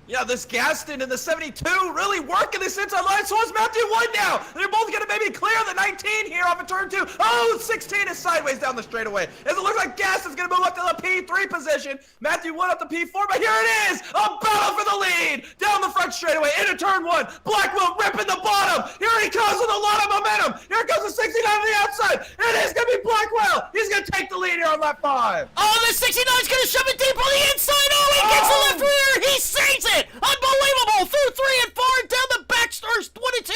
Yeah, this Gaston and the 72 really working this inside line. So is Matthew Wood now. They're both going to maybe clear the 19 here off of turn 2. Oh, 16 is sideways down the straightaway. As it looks like Gaston's going to move up to the P3 position. Matthew Wood up to P4, but here it is. A battle for the lead. Down the front straightaway into turn 1. Blackwell ripping the bottom. Here he comes with a lot of momentum. Here comes the 69 on the outside. It is going to be Blackwell. He's going to take the lead here on lap 5. Oh, the 69's going to shove it deep on the inside. Oh, he gets the left rear. He saves it. Unbelievable. Through 3 and 4 and down the back stars. 22.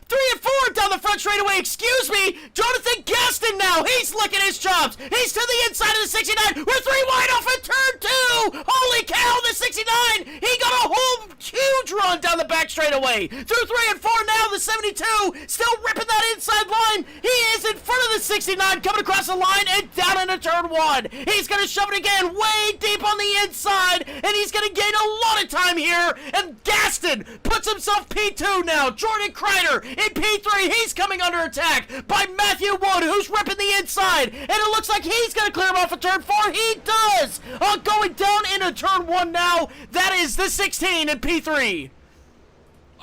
3 and 4 down the front straightaway. Excuse me. Jonathan Gaston now. He's licking his chops. He's to the inside of the 69. We're 3 wide off at turn 2. Holy cow, the 69. He got a whole huge run down the back straightaway. Through 3 and 4 now. The 72 still ripping that inside line. He is in front of the 69 coming across the line and down into turn 1. He's going to shove it again way deep on the inside, and he's going to gain a lot of time here. And Gaston puts himself P2 now. Jordan Kreider in P3. He's coming under attack by Matthew Wood, who's ripping the inside. And it looks like he's going to clear him off of turn 4. He does. Going down into turn 1 now. That is the 16 in P3.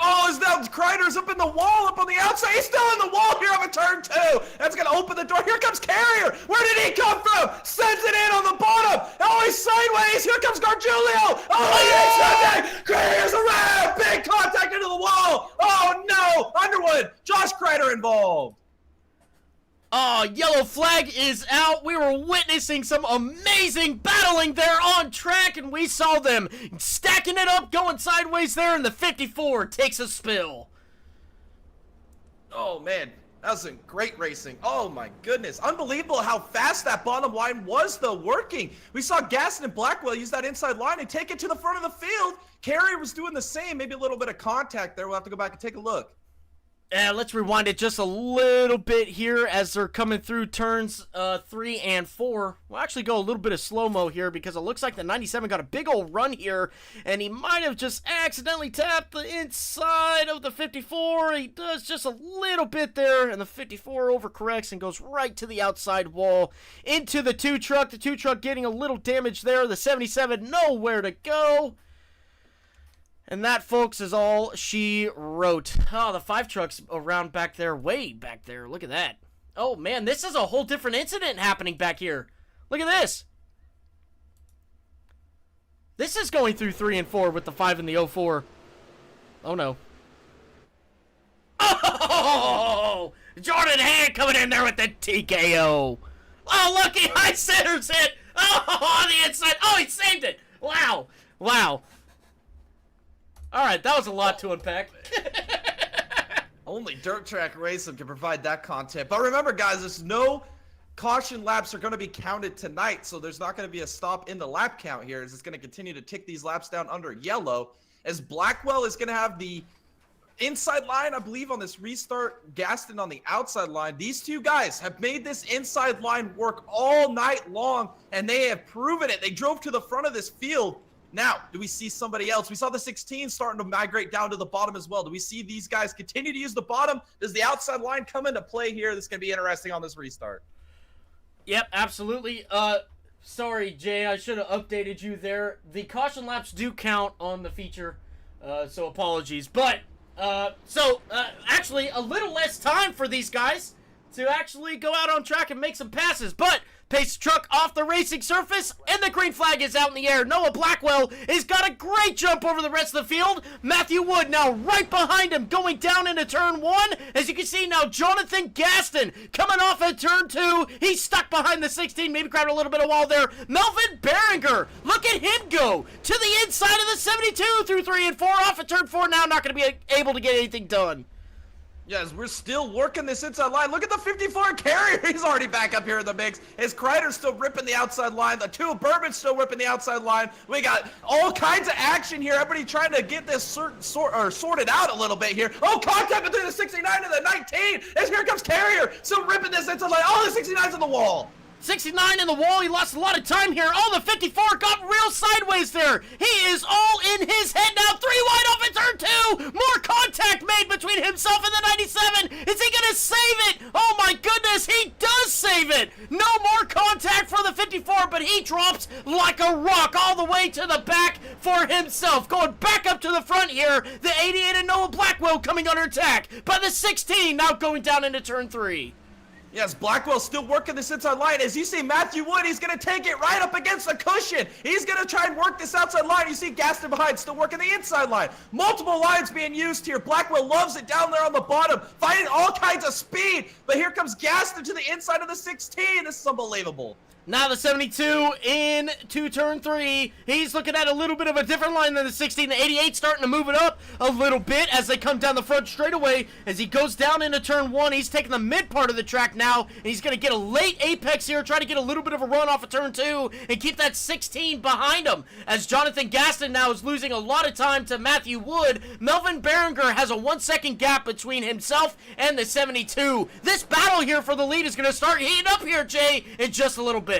Oh, is now Kreider's up in the wall, up on the outside. He's still in the wall here on a turn 2. That's going to open the door. Here comes Carrier. Where did he come from? Sends it in on the bottom. Oh, he's sideways. Here comes Gargiulio. Oh, he makes Carrier's around. Big contact into the wall. Oh, no. Underwood. Josh Kreider involved. Oh, yellow flag is out. We were witnessing some amazing battling there on track, and we saw them stacking it up, going sideways there, and the 54 takes a spill. Oh, man. That was some great racing. Oh, my goodness. Unbelievable how fast that bottom line was, though, working. We saw Gaston and Blackwell use that inside line and take it to the front of the field. Carrier was doing the same. Maybe a little bit of contact there. We'll have to go back and take a look. Let's rewind it just a little bit here as they're coming through turns 3 and 4. We'll actually go a little bit of slow-mo here because it looks like the 97 got a big old run here, and he might have just accidentally tapped the inside of the 54. He does just a little bit there, and the 54 overcorrects and goes right to the outside wall into the 2 truck. The 2 truck getting a little damage there. The 77 nowhere to go. And that, folks, is all she wrote. Oh, the 5 truck's around back there, way back there. Look at that. Oh, man, this is a whole different incident happening back here. Look at this. This is going through 3 and 4 with the 5 and the 04. Oh, no. Oh! Jordan Hand coming in there with the TKO. Oh, look, he high centers it. Oh, on the inside. Oh, he saved it. Wow. Wow. All right, that was a lot to unpack. Only dirt track racing can provide that content. But remember, guys, there's no caution laps are going to be counted tonight, so there's not going to be a stop in the lap count here. It's going to continue to tick these laps down under yellow, as Blackwell is going to have the inside line, I believe, on this restart. Gaston on the outside line. These two guys have made this inside line work all night long, and they have proven it. They drove to the front of this field. Now, do we see somebody else? We saw the 16 starting to migrate down to the bottom as well. Do we see these guys continue to use the bottom? Does the outside line come into play here? This is going to be interesting on this restart. Yep, absolutely. Sorry, Jay, I should have updated you there. The caution laps do count on the feature, so apologies. But, actually, a little less time for these guys to actually go out on track and make some passes. But pace truck off the racing surface, and the green flag is out in the air. Noah Blackwell has got a great jump over the rest of the field. Matthew Wood now right behind him, going down into turn 1. As you can see now, Jonathan Gaston coming off at turn 2. He's stuck behind the 16, maybe grabbed a little bit of wall there. Melvin Behringer, look at him go to the inside of the 72 through 3 and 4, off at turn 4 now, not going to be able to get anything done. Yes, we're still working this inside line. Look at the 54 Carrier. He's already back up here in the mix. His Kreider's still ripping the outside line. The 2 Bourbon's still ripping the outside line. We got all kinds of action here. Everybody trying to get this sorted out a little bit here. Oh, contact between the 69 and the 19. As here comes Carrier. Still ripping this inside line. Oh, the 69's on the wall. 69 in the wall. He lost a lot of time here. Oh, the 54 got real sideways there. He is all in his head now. 3 wide off at turn 2. More contact made between himself and the 97. Is he going to save it? Oh, my goodness. He does save it. No more contact for the 54, but he drops like a rock all the way to the back for himself. Going back up to the front here. The 88 and Noah Blackwell coming under attack by the 16. Now going down into turn 3. Yes, Blackwell still working this inside line. As you see Matthew Wood, he's going to take it right up against the cushion. He's going to try and work this outside line. You see Gaston behind, still working the inside line. Multiple lines being used here. Blackwell loves it down there on the bottom, finding all kinds of speed. But here comes Gaston to the inside of the 16. This is unbelievable. Now the 72 into turn 3. He's looking at a little bit of a different line than the 16. The 88 starting to move it up a little bit as they come down the front straightaway. As he goes down into turn 1, he's taking the mid part of the track now. And he's going to get a late apex here, try to get a little bit of a run off of turn 2 and keep that 16 behind him. As Jonathan Gaston now is losing a lot of time to Matthew Wood, Melvin Berenger has a 1 second gap between himself and the 72. This battle here for the lead is going to start heating up here, Jay, in just a little bit.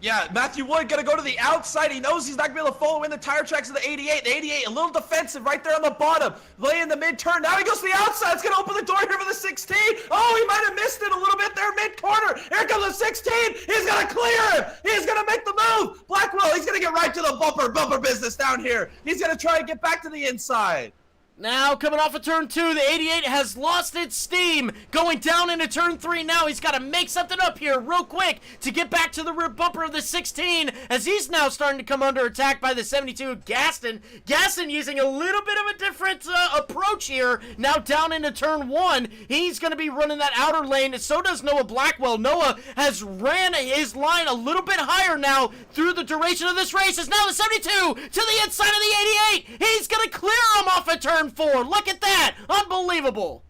Yeah, Matthew Wood gonna go to the outside. He knows he's not gonna be able to follow in the tire tracks of the 88. The 88 a little defensive right there on the bottom. Laying the mid turn. Now he goes to the outside. It's gonna open the door here for the 16. Oh, he might have missed it a little bit there mid corner. Here comes the 16. He's gonna clear him. He's gonna make the move. Blackwell, he's gonna get right to the bumper business down here. He's gonna try and get back to the inside. Now, coming off of turn 2, the 88 has lost its steam. Going down into turn 3 now. He's got to make something up here real quick to get back to the rear bumper of the 16 as he's now starting to come under attack by the 72, Gaston. Gaston using a little bit of a different approach here. Now down into turn 1. He's going to be running that outer lane, and so does Noah Blackwell. Noah has ran his line a little bit higher now through the duration of this race. As now the 72 to the inside of the 88. He's going to clear him off at turn 4. Look at that. Unbelievable.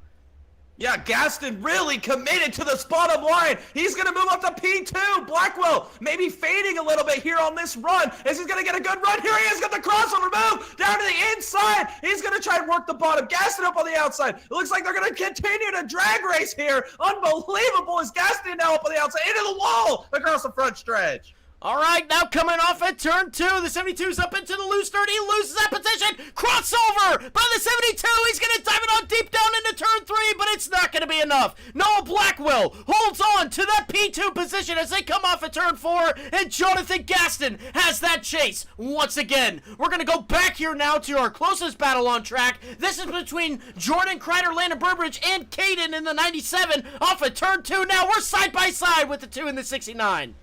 Yeah, Gaston really committed to this bottom line. He's going to move up to P2. Blackwell maybe fading a little bit here on this run as he's going to get a good run. Here he is, got the crossover move down to the inside. He's going to try and work the bottom. Gaston up on the outside. It looks like they're going to continue to drag race here. Unbelievable as Gaston now up on the outside into the wall across the front stretch. All right, now coming off at turn 2, the 72's up into the loose dirt. He loses that position. Crossover by the 72. He's going to dive it on deep down into turn 3, but it's not going to be enough. Noah Blackwell holds on to that P2 position as they come off at turn 4, and Jonathan Gaston has that chase once again. We're going to go back here now to our closest battle on track. This is between Jordan Kreider, Landon Burbridge, and Caden in the 97 off at turn 2. Now we're side by side with the 2 in the 69.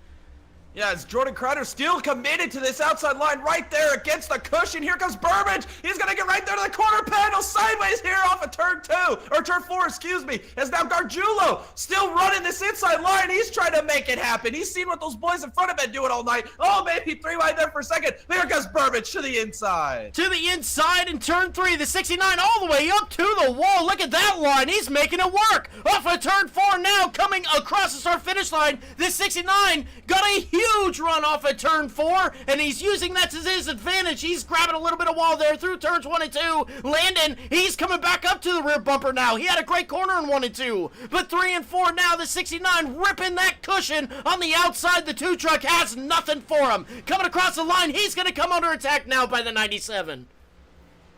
Yeah, it's Jordan Kreider still committed to this outside line right there against the cushion. Here comes Burbridge. He's going to get right there to the corner panel sideways here off of turn 2, or turn 4, excuse me. As now Gargiulo still running this inside line. He's trying to make it happen. He's seen what those boys in front of him doing all night. Oh, maybe 3 wide there for a second. There goes Burbridge to the inside. To the inside in turn 3, the 69 all the way up to the wall. Look at that line. He's making it work. Off of turn 4 now, coming across the start finish line. This 69 got a huge run off at turn 4, and he's using that to his advantage. He's grabbing a little bit of wall there through turns 1 and 2. Landon, he's coming back up to the rear bumper now. He had a great corner in 1 and 2, but 3 and 4 now, the 69 ripping that cushion on the outside. The 2 truck has nothing for him. Coming across the line, he's going to come under attack now by the 97.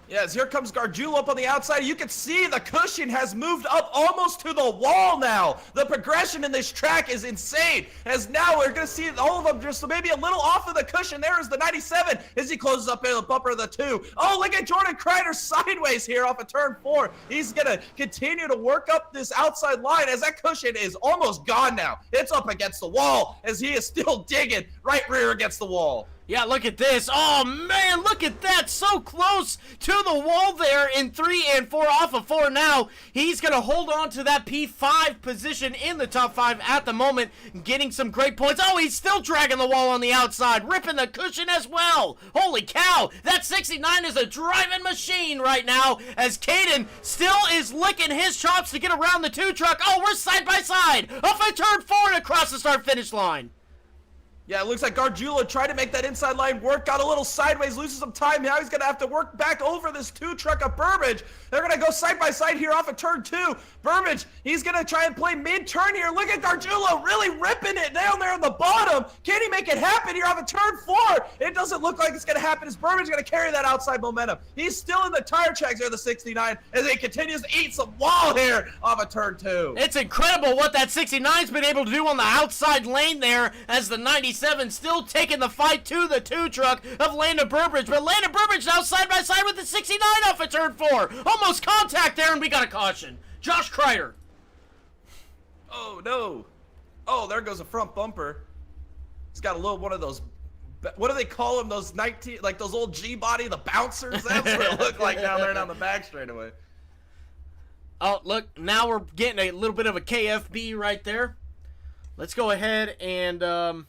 Yes, here comes Gargiulo up on the outside. You can see the cushion has moved up almost to the wall now. The progression in this track is insane. As now we're going to see all of them just maybe a little off of the cushion. There is the 97 as he closes up in the bumper of the 2. Oh, look at Jordan Kreider sideways here off of turn 4. He's going to continue to work up this outside line as that cushion is almost gone now. It's up against the wall as he is still digging right rear against the wall. Yeah, look at this. Oh, man, look at that. So close to the wall there in 3 and 4 off of 4 now. He's going to hold on to that P5 position in the top 5 at the moment, getting some great points. Oh, he's still dragging the wall on the outside, ripping the cushion as well. Holy cow. That 69 is a driving machine right now as Caden still is licking his chops to get around the 2 truck. Oh, we're side by side. Off of turn 4 and across the start finish line. Yeah, it looks like Gargiulo tried to make that inside line work, got a little sideways, loses some time. Now he's going to have to work back over this 2 truck of Burbage. They're going to go side by side here off of turn 2. Burbage, he's going to try and play mid-turn here. Look at Gargiulo really ripping it down there on the bottom. Can he make it happen here off of turn 4? It doesn't look like it's going to happen as Burbage going to carry that outside momentum. He's still in the tire tracks here, the 69, as he continues to eat some wall here off of turn 2. It's incredible what that 69's been able to do on the outside lane there, as the 97 still taking the fight to the 2 truck of Landon Burbridge. But Landon Burbridge now side by side with the 69 off of turn 4. Almost contact there, and we got a caution. Josh Kreider. Oh, no. Oh, there goes a front bumper. He's got a little one of those, what do they call them? Those 19, like those old G-body, the bouncers? That's what it looked like down there down the back straightaway. Oh, look, now we're getting a little bit of a KFB right there. Let's go ahead and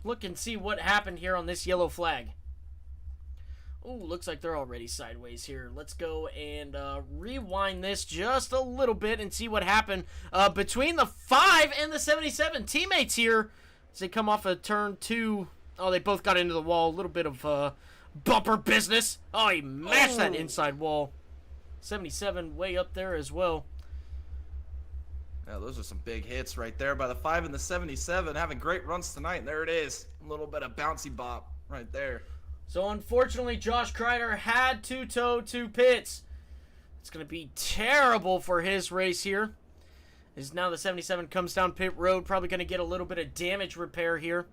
look and see what happened here on this yellow flag. Ooh, looks like they're already sideways here. Let's go and rewind this just a little bit and see what happened between the 5 and the 77 teammates here as they come off of turn 2. Oh, they both got into the wall. A little bit of bumper business. Oh, he mashed that inside wall. 77 way up there as well. Yeah, those are some big hits right there by the 5 and the 77, having great runs tonight. And there it is, a little bit of bouncy bop right there. So unfortunately, Josh Kreider had to tow to pits. It's going to be terrible for his race here. As now the 77 comes down pit road, probably going to get a little bit of damage repair here.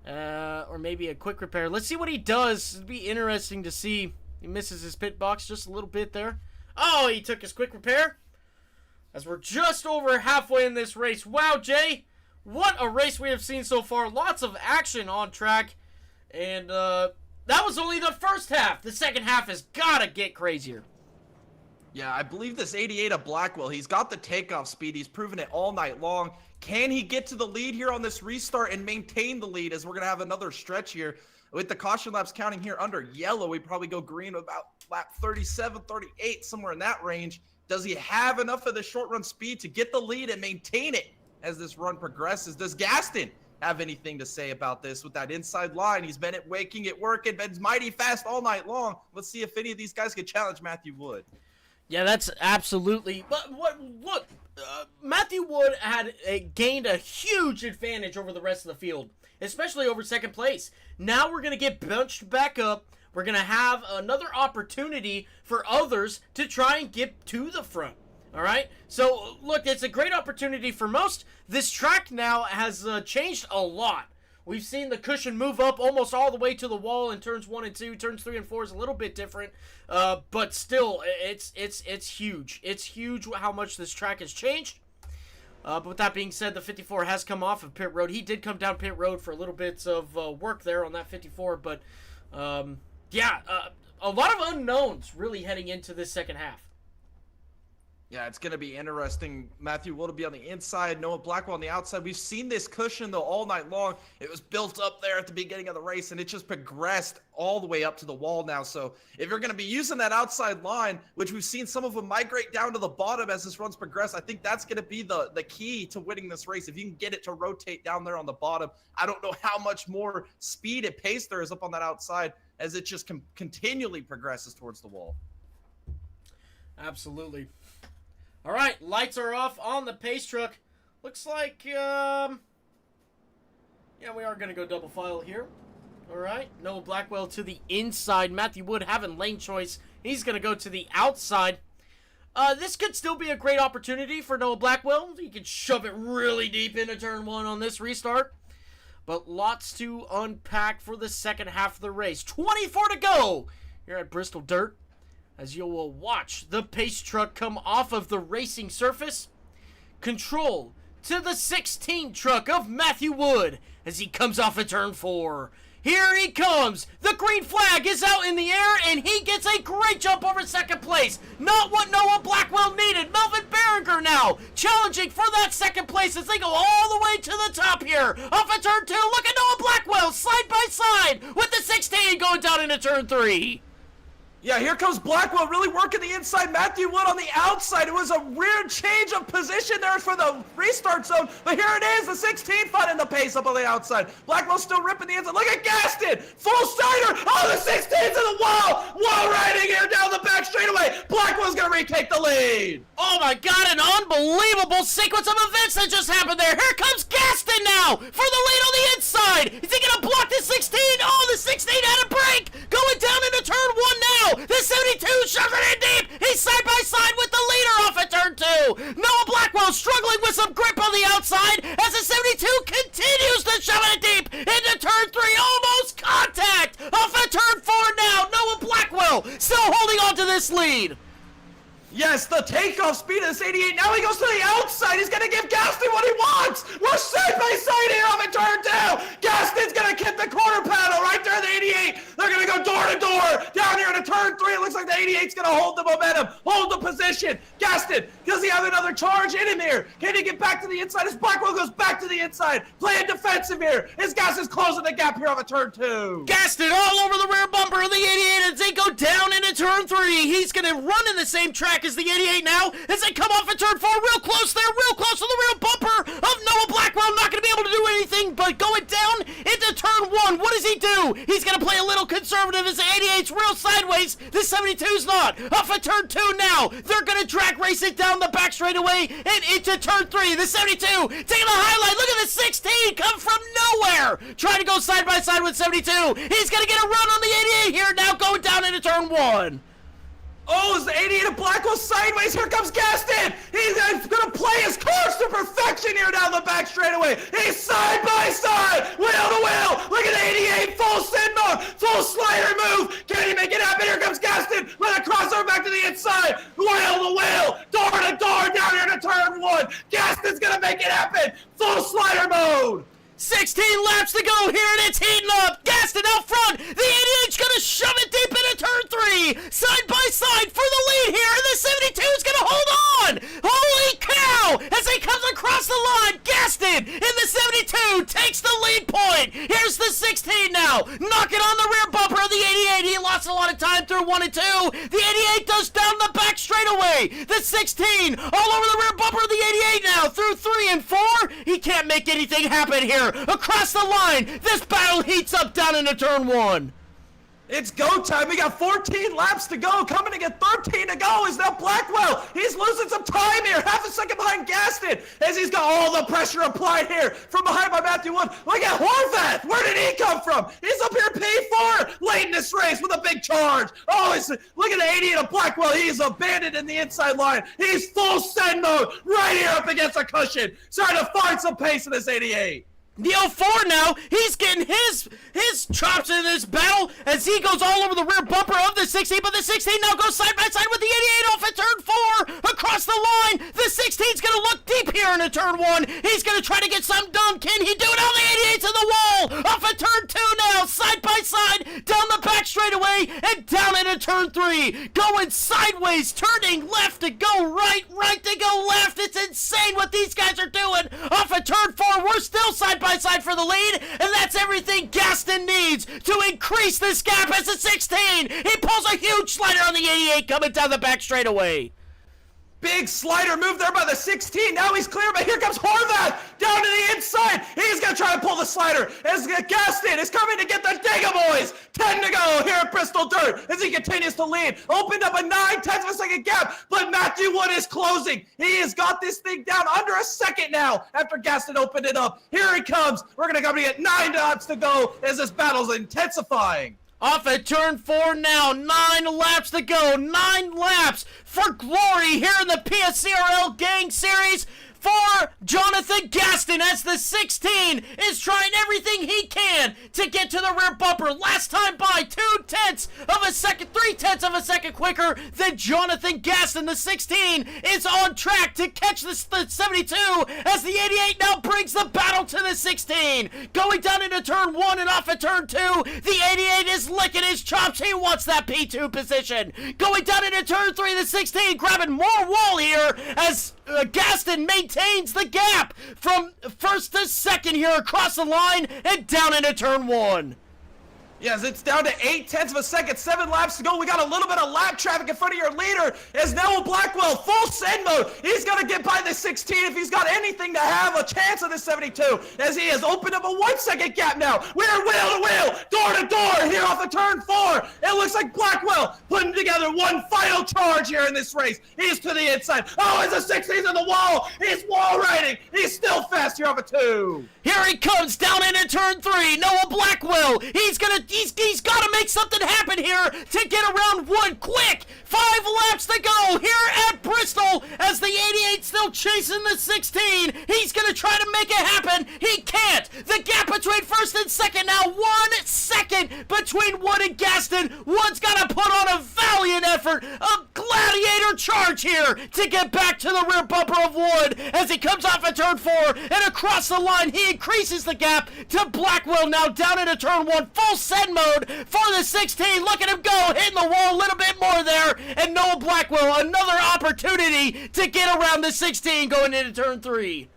Or maybe a quick repair. Let's see what he does. It'll be interesting to see. He misses his pit box just a little bit there. Oh, he took his quick repair. As we're just over halfway in this race. Wow, Jay, what a race we have seen so far. Lots of action on track. And that was only the first half. The second half has got to get crazier. Yeah, I believe this 88 of Blackwell, he's got the takeoff speed. He's proven it all night long. Can he get to the lead here on this restart and maintain the lead, as we're going to have another stretch here? With the caution laps counting here under yellow, we probably go green about lap 37, 38, somewhere in that range. Does he have enough of the short run speed to get the lead and maintain it as this run progresses? Does Gaston have anything to say about this with that inside line? He's been making it work and been mighty fast all night long. Let's see if any of these guys can challenge Matthew Wood. Yeah, that's absolutely. But look, Matthew Wood had gained a huge advantage over the rest of the field, especially over second place. Now we're going to get bunched back up. We're going to have another opportunity for others to try and get to the front. All right? So, look, it's a great opportunity for most. This track now has changed a lot. We've seen the cushion move up almost all the way to the wall in turns 1 and 2. Turns 3 and 4 is a little bit different. But still, it's huge. It's huge how much this track has changed. But with that being said, the 54 has come off of pit road. He did come down pit road for a little bit of work there on that 54. But, yeah, a lot of unknowns really heading into this second half. Yeah, it's going to be interesting. Matthew Wood will be on the inside, Noah Blackwell on the outside. We've seen this cushion, though, all night long. It was built up there at the beginning of the race, and it just progressed all the way up to the wall now. So if you're going to be using that outside line, which we've seen some of them migrate down to the bottom as this run's progressed, I think that's going to be the key to winning this race. If you can get it to rotate down there on the bottom, I don't know how much more speed and pace there is up on that outside as it just continually progresses towards the wall. Absolutely. All right, lights are off on the pace truck. Looks like, yeah, we are going to go double file here. All right, Noah Blackwell to the inside. Matthew Wood having lane choice. He's going to go to the outside. This could still be a great opportunity for Noah Blackwell. He could shove it really deep into turn 1 on this restart. But lots to unpack for the second half of the race. 24 to go here at Bristol Dirt, as you will watch the pace truck come off of the racing surface. Control to the 16 truck of Matthew Wood as he comes off of turn 4. Here he comes. The green flag is out in the air, and he gets a great jump over second place. Not what Noah Blackwell needed. Melvin Berenger now challenging for that second place as they go all the way to the top here. Off of turn 2, look at Noah Blackwell side by side with the 16 going down into turn 3. Yeah, here comes Blackwell really working the inside. Matthew Wood on the outside. It was a weird change of position there for the restart zone. But here it is, the 16 finding the pace up on the outside. Blackwell still ripping the inside. Look at Gaston. Full starter. Oh, the 16's in the wall. Wall riding here down the back straightaway. Blackwell's going to retake the lead. Oh my god, an unbelievable sequence of events that just happened there. Here comes Gaston now for the lead on the inside. Is he going to block the 16? Oh, the 16 had a break. Going down into turn 1 now. The 72 shoves it in deep. He's side by side with the leader off at turn 2. Noah Blackwell struggling with some grip on the outside as the 72 continues to shove it deep into turn 3. Almost contact off at turn 4 now. Noah Blackwell still holding on to this lead. Yes, the takeoff speed of this 88. Now he goes to the outside. He's going to give Gaston what he wants. We're side by side here on the turn 2. Gaston's going to hit the corner panel right there in the 88. They're going to go door to door. Down here to turn 3. It looks like the 88's going to hold the momentum, hold the position. Gaston, does he have another charge in him here? Can he get back to the inside as Blackwell goes back to the inside? Playing defensive here. As Gaston's closing the gap here on the turn 2. Gaston all over the rear bumper of the 88 as they go down into turn 3. He's going to run in the same track as the 88 now as they come off at turn 4. Real close there, real close to the rear bumper of Noah Blackwell. Not going to be able to do anything but going down into turn 1. What does he do? He's going to play a little conservative as the 88's real sideways. The 72's not. Off at turn 2 now. They're going to drag race it down the back straightaway and into turn 3. The 72 taking the highlight. Look at the 16 come from nowhere. Trying to go side by side with 72. He's going to get a run on the 88 here now going down into turn 1. Oh, is the 88 of Blackwell sideways? Here comes Gaston. He's going to play his course to perfection here down the back straightaway. He's side by side, wheel to wheel. Look at the 88, full send mode, full slider move. Can he make it happen? Here comes Gaston with a crossover back to the inside. Wheel to wheel, door to door, down here to turn 1. Gaston's going to make it happen. Full slider mode. 16 laps to go here, and it's heating up. Gaston out front. The 88's going to shove it deep into turn 3. Side by side for the lead here, and the 72's going to hold on. Holy cow! As he comes across the line, Gaston in the 72 takes the lead point. Here's the 16 now. Knocking on the rear bumper of the 88. He lost a lot of time through 1 and 2. The 88 does down the back straightaway. The 16 all over the rear bumper of the 88 now through 3 and 4. He can't make anything happen here. Across the line, this battle heats up down into turn 1. It's go time. We got 14 laps to go. Coming to get 13 to go is now Blackwell. He's losing some time here. Half a second behind Gaston as he's got all the pressure applied here from behind by Matthew Wood. Look at Horvath. Where did he come from? He's up here P4 late in this race with a big charge. Oh, look at the 88 of Blackwell. He's abandoned in the inside line. He's full send mode right here up against a cushion. Starting to find some pace in this 88. The 04 now, he's getting his chops in this battle as he goes all over the rear bumper of the 16, but the 16 now goes side by side with the 88 off at turn 4 across the line. The 16's going to look deep here into turn 1. He's going to try to get something done. Can he do it? Oh, the 88's in the wall off at turn 2 now, side by side, down the back straightaway and down into turn 3. Going sideways, turning left to go right, right to go left. It's insane what these guys are doing. Off at turn 4, we're still side by side for the lead, and that's everything Gaston needs to increase this gap as a 16. He pulls a huge slider on the 88 coming down the back straightaway. Big slider move there by the 16. Now he's clear, but here comes Horvath down to the inside. He's going to try to pull the slider as Gaston is coming to get the Dega boys. 10 to go here at Bristol Dirt as he continues to lead. Opened up a 9/10 of a second gap, but Matthew Wood is closing. He has got this thing down under a second now after Gaston opened it up. Here he comes. We're going to come to get 9 laps to go as this battle's intensifying. Off at turn 4 now, 9 laps to go, 9 laps for glory here in the PSCRL Gang Series for Jonathan Gaston as the 16 is trying everything he can to get to the rear bumper. Last time by 3/10 of a second quicker than Jonathan Gaston. The 16 is on track to catch the 72 as the 88 now brings the battle to the 16. Going down into turn 1 and off at turn 2, the 88 is licking his chops. He wants that P2 position. Going down into turn 3, the 16 grabbing more wall here as Gaston maintains the gap from first to second here across the line and down into turn 1. Yes, it's down to 0.8 of a second, 7 laps to go. We got a little bit of lap traffic in front of your leader as Noah Blackwell, full send mode. He's going to get by the 16 if he's got anything to have a chance of the 72, as he has opened up a 1 second gap now. We're wheel to wheel, door to door here off of turn 4. It looks like Blackwell putting together one final charge here in this race. He's to the inside. Oh, it's a 16 on the wall. He's wall riding. He's still fast here off of 2. Here he comes down into turn 3. Noah Blackwell. He's got to make something happen here to get around Wood. Quick! 5 laps to go here at Bristol as the 88 still chasing the 16. He's going to try to make it happen. He can't. The gap between first and second now 1 second between Wood and Gaston. Wood's got to put on a valiant effort, a gladiator charge here to get back to the rear bumper of Wood as he comes off at turn 4 and across the line. He increases the gap to Blackwell now down into turn 1. Full send mode for the 16. Look at him go, hitting the wall a little bit more there. And Noah Blackwell, another opportunity to get around the 16 going into turn 3.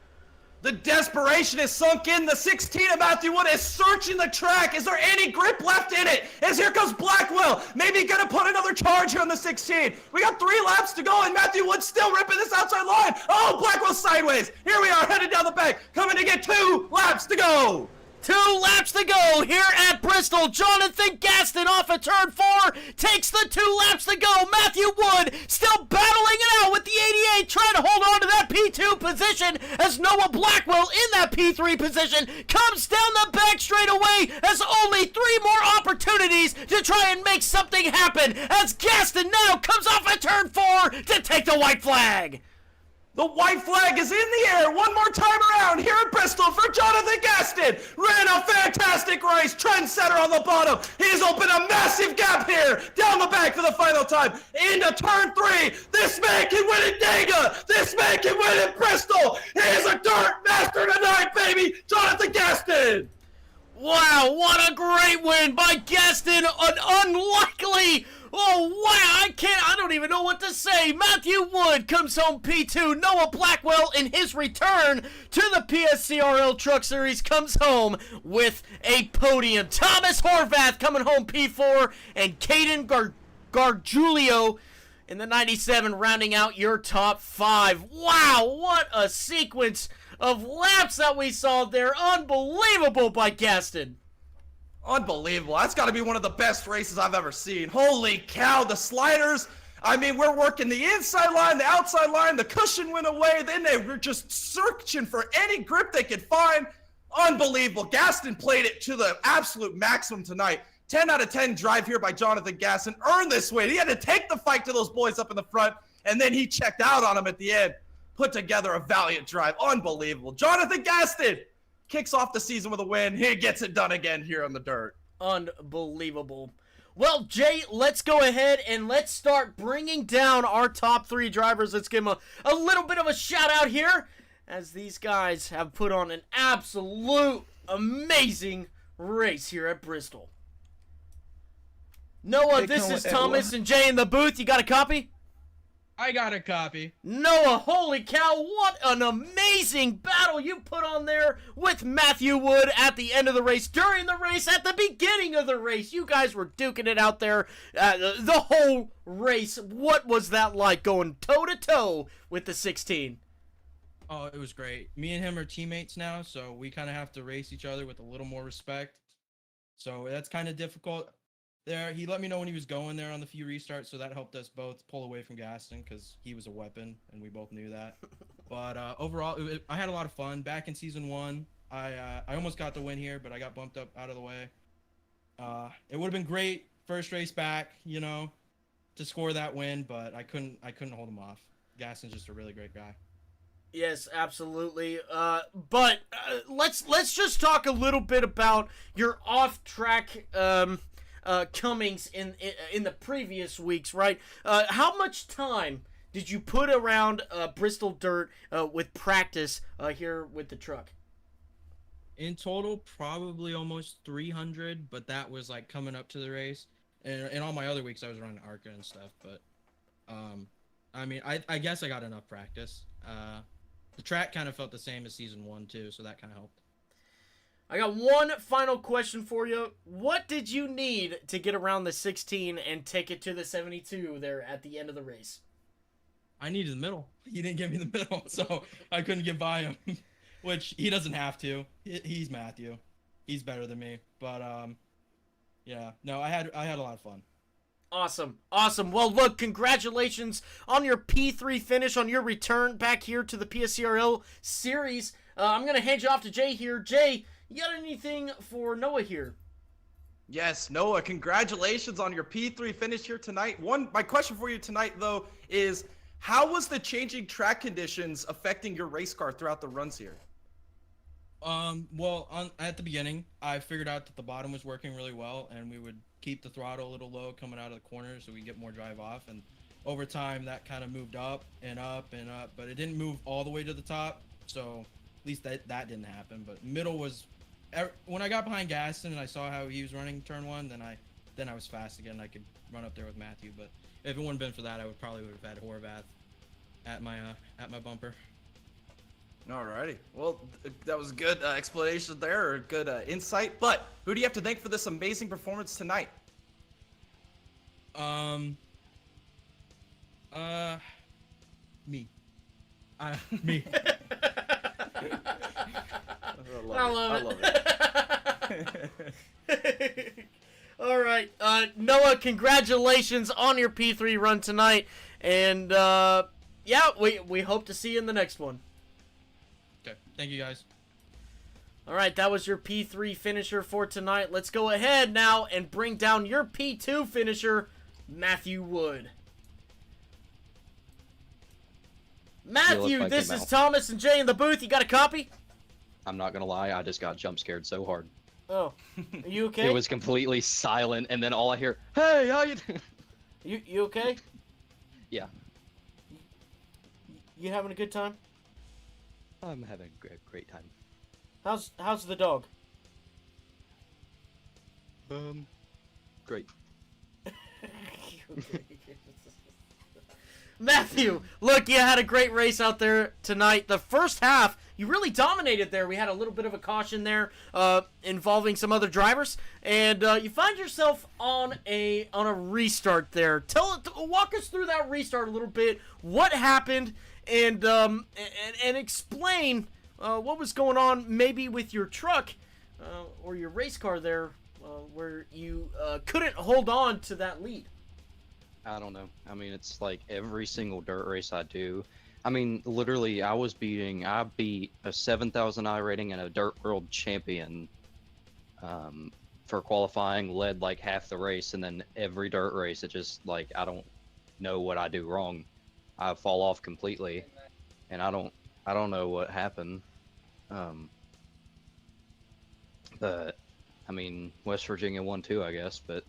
The desperation is sunk in. The 16 of Matthew Wood is searching the track. Is there any grip left in it? As here comes Blackwell. Maybe gonna put another charge here on the 16. We got 3 laps to go, and Matthew Wood's still ripping this outside line. Oh, Blackwell sideways. Here we are, headed down the back, coming to get 2 laps to go. 2 laps to go here at Bristol. Jonathan Gaston off of turn 4 takes the 2 laps to go. Matthew Wood still battling it out with the 88, trying to hold on to that P2 position as Noah Blackwell in that P3 position comes down the back straight away as only 3 more opportunities to try and make something happen as Gaston now comes off at turn 4 to take the white flag. The white flag is in the air one more time around here at Bristol for Jonathan Gaston. Ran a fantastic race. Trendsetter on the bottom. He's opened a massive gap here. Down the back for the final time. Into turn 3. This man can win in Dega. This man can win in Bristol. He is a dirt master tonight, baby. Jonathan Gaston. Wow, what a great win by Gaston. An unlikely... Oh, wow, I don't even know what to say. Matthew Wood comes home P2. Noah Blackwell, in his return to the PSCRL Truck Series, comes home with a podium. Thomas Horvath coming home P4, and Caden Gargiulio in the 97 rounding out your top 5. Wow, what a sequence of laps that we saw there. Unbelievable by Gaston. Unbelievable. That's got to be one of the best races I've ever seen. Holy cow, the sliders. I mean, we're working the inside line, the outside line, the cushion went away, then they were just searching for any grip they could find. Unbelievable. Gaston played it to the absolute maximum tonight. 10 out of 10 drive here by Jonathan Gaston. Earned this win. He had to take the fight to those boys up in the front, and then he checked out on them at the end. Put together a valiant drive. Unbelievable. Jonathan Gaston kicks off the season with a win. He gets it done again here on the dirt. Unbelievable. Well, Jay, let's go ahead and let's start bringing down our top 3 drivers. Let's give them a little bit of a shout out here, as these guys have put on an absolute amazing race here at Bristol. Noah, this is Thomas and Jay in the booth. You got a copy? I got a copy. Noah, holy cow, what an amazing battle you put on there with Matthew Wood at the end of the race, during the race, at the beginning of the race. You guys were duking it out there the whole race. What was that like, going toe-to-toe with the 16? Oh, it was great. Me and him are teammates now, so we kind of have to race each other with a little more respect. So that's kind of difficult. There, he let me know when he was going there on the few restarts, so that helped us both pull away from Gaston because he was a weapon, and we both knew that. But overall, I had a lot of fun. Back in season 1, I almost got the win here, but I got bumped up out of the way. It would have been great first race back, you know, to score that win, but I couldn't hold him off. Gaston's just a really great guy. Yes, absolutely. But let's just talk a little bit about your off-track comings in the previous weeks, right? How much time did you put around Bristol dirt with practice here with the truck? In total, probably almost 300, but that was like coming up to the race. And all my other weeks, I was running ARCA and stuff. But I mean, I guess I got enough practice. The track kind of felt the same as season 1 too, so that kind of helped. I got one final question for you. What did you need to get around the 16 and take it to the 72 there at the end of the race? I needed the middle. He didn't give me the middle, so I couldn't get by him. Which he doesn't have to. He's Matthew. He's better than me. But yeah. No, I had a lot of fun. Awesome. Awesome. Well, look, congratulations on your P3 finish, on your return back here to the PSCRL series. I'm going to hand you off to Jay here. Jay, you got anything for Noah here? Yes, Noah, congratulations on your P3 finish here tonight. My question for you tonight, though, is how was the changing track conditions affecting your race car throughout the runs here? Well, at the beginning, I figured out that the bottom was working really well, and we would keep the throttle a little low coming out of the corners so we get more drive off. And over time, that kind of moved up and up and up, but it didn't move all the way to the top. So at least that didn't happen. But middle was, when I got behind Gaston and I saw how he was running turn one, then I was fast again. I could run up there with Matthew. But if it wouldn't been for that, I would have had Horvath at my bumper. Alrighty. Well, that was a good explanation there, or good insight. But who do you have to thank for this amazing performance tonight? Me. Me. I love it. All right. Noah, congratulations on your P3 run tonight. And, yeah, we hope to see you in the next one. Okay. Thank you, guys. All right, that was your P3 finisher for tonight. Let's go ahead now and bring down your P2 finisher, Matthew Wood. Matthew, like this him is out. Thomas and Jay in the booth. You got a copy? I'm not gonna lie, I just got jump scared so hard. Oh, are you okay? It was completely silent, and then all I hear, "Hey, how you doing?" You okay? Yeah, You having a good time? I'm having a great time. How's the dog? Great. Matthew, look, you had a great race out there tonight. The first half, you really dominated there. We had a little bit of a caution there involving some other drivers, and you find yourself on a restart there. Walk us through that restart a little bit. What happened, and explain what was going on maybe with your truck or your race car there where you couldn't hold on to that lead. I don't know. I mean, it's like every single dirt race I do. I mean, literally, I beat a 7,000 I rating and a dirt world champion for qualifying, led like half the race, and then every dirt race, it just like, I don't know what I do wrong. I fall off completely, and I don't know what happened. But I mean, West Virginia won too, I guess, but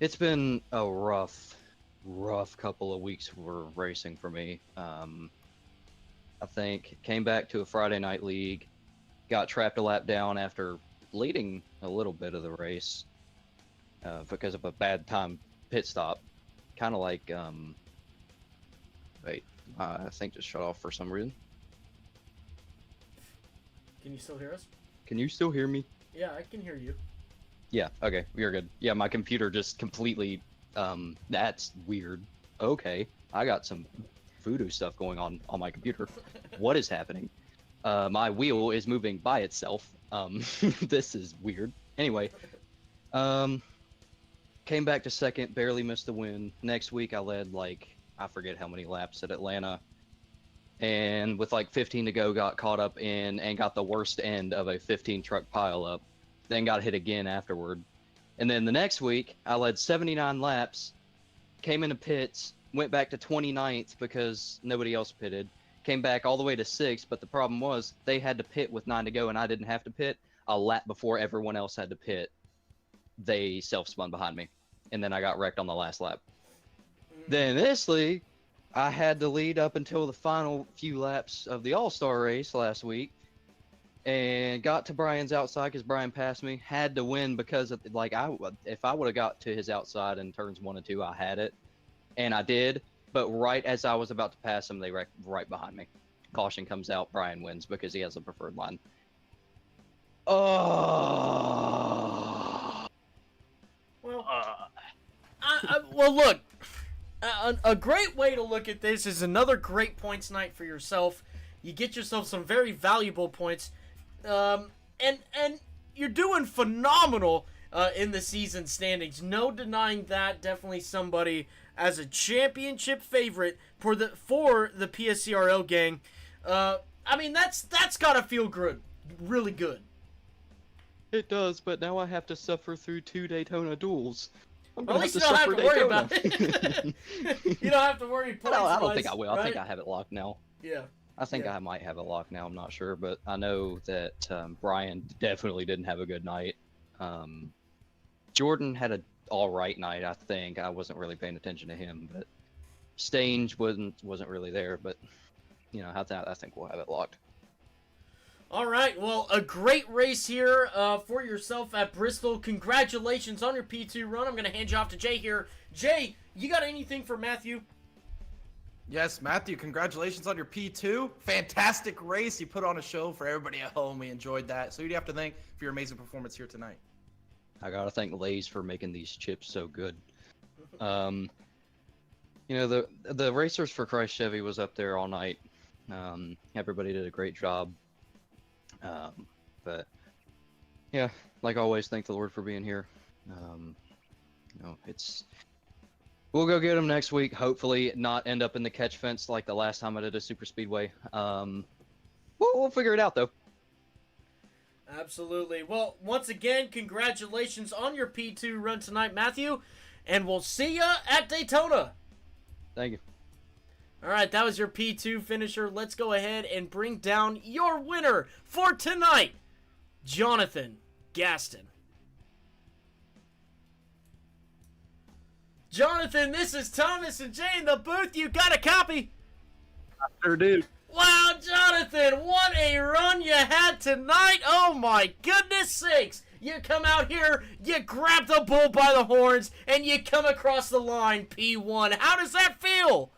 it's been a rough couple of weeks for racing for me. I think came back to a Friday night league, got trapped a lap down after leading a little bit of the race because of a bad time pit stop. Kind of like, wait, I think just shut off for some reason. Can you still hear us? Can you still hear me? Yeah, I can hear you. Yeah, okay, you're good. Yeah, my computer just completely, that's weird. Okay, I got some voodoo stuff going on my computer. What is happening? My wheel is moving by itself. This is weird. Anyway, came back to second, barely missed the win. Next week I led like, I forget how many laps at Atlanta. And with like 15 to go, got caught up in and got the worst end of a 15 truck pileup. Then got hit again afterward. And then the next week, I led 79 laps, came into pits, went back to 29th because nobody else pitted, came back all the way to 6th, but the problem was they had to pit with 9 to go and I didn't have to pit. A lap before everyone else had to pit, they self-spun behind me. And then I got wrecked on the last lap. Then this league, I had to lead up until the final few laps of the All-Star race last week. And got to Brian's outside because Brian passed me. Had to win because of like if I would have got to his outside in turns 1 and 2, I had it, and I did. But right as I was about to pass him, they wrecked right behind me. Caution comes out. Brian wins because he has a preferred line. Oh. Well, well, look. A great way to look at this is another great points night for yourself. You get yourself some very valuable points, and you're doing phenomenal in the season standings. No denying that. Definitely somebody as a championship favorite for the PSCRL gang. I mean, that's gotta feel good, really good. It does, but now I have to suffer through 2 Daytona duels. Well, at least you don't have to worry about it. You don't have to worry. No, I don't think I points-wise, will. right? I think I have it locked now. Yeah. I think Yeah. I might have it locked now. I'm not sure, but I know that Brian definitely didn't have a good night. Jordan had an all right night. I think I wasn't really paying attention to him, but Stange wasn't really there. But you know, I think we'll have it locked. All right, well, a great race here for yourself at Bristol. Congratulations on your P2 run. I'm going to hand you off to Jay here. Jay, you got anything for Matthew? Yes, Matthew, congratulations on your P2. Fantastic race. You put on a show for everybody at home. We enjoyed that. So who do you have to thank for your amazing performance here tonight? I gotta thank Lay's for making these chips so good. You know, the Racers for Christ Chevy was up there all night. Everybody did a great job. But yeah, like always, thank the Lord for being here. You know, we'll go get them next week. Hopefully, not end up in the catch fence like the last time I did a super speedway. We'll figure it out though. Absolutely. Well, once again, congratulations on your P2 run tonight, Matthew, and we'll see ya at Daytona. Thank you. All right, that was your P2 finisher. Let's go ahead and bring down your winner for tonight, Jonathan Gaston. Jonathan, this is Thomas and Jay in the booth. You got a copy? I sure do. Wow, Jonathan, what a run you had tonight. Oh, my goodness sakes. You come out here, you grab the bull by the horns, and you come across the line, P1. How does that feel?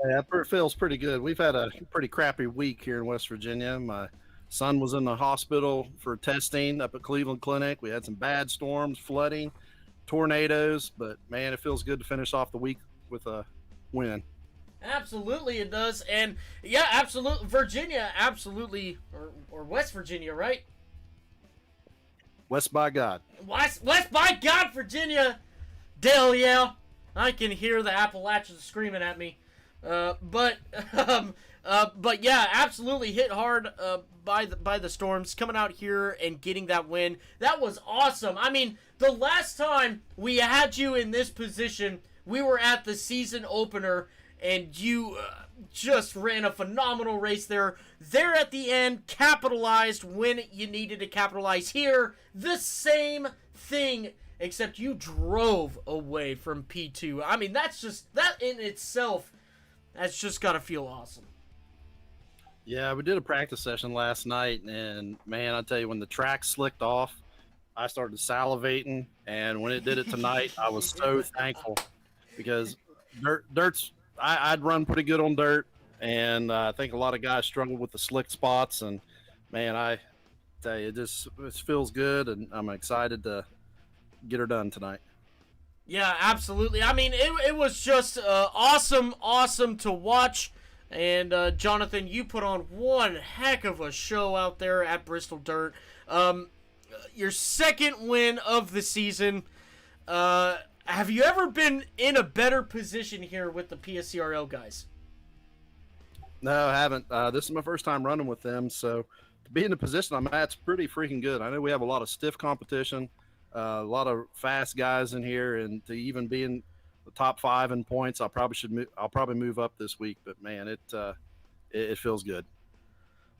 Yeah, it feels pretty good. We've had a pretty crappy week here in West Virginia. My son was in the hospital for testing up at Cleveland Clinic. We had some bad storms, flooding, tornadoes, but man, it feels good to finish off the week with a win. Absolutely, it does. And yeah, absolutely. Virginia, absolutely. Or West Virginia, right? West by God. West by God, Virginia. Dale, yeah. I can hear the Appalachians screaming at me. But yeah, absolutely hit hard by the storms, coming out here and getting that win. That was awesome. I mean, the last time we had you in this position, we were at the season opener, and you just ran a phenomenal race there. There at the end, capitalized when you needed to capitalize. Here, the same thing, except you drove away from P2. I mean, that in itself, that's just got to feel awesome. Yeah, we did a practice session last night, and man, I tell you, when the track slicked off, I started salivating, and when it did it tonight, I was so thankful because dirt's. I'd run pretty good on dirt, and I think a lot of guys struggle with the slick spots. And man, I tell you, it feels good, and I'm excited to get her done tonight. Yeah, absolutely. I mean, it was just awesome to watch. And Jonathan, you put on one heck of a show out there at Bristol Dirt. Your second win of the season. Have you ever been in a better position here with the PSCRL guys? No, I haven't. This is my first time running with them, so to be in the position I'm at, it's pretty freaking good. I know we have a lot of stiff competition, a lot of fast guys in here, and to even be in the top 5 in points, I'll probably move up this week. But man, it feels good.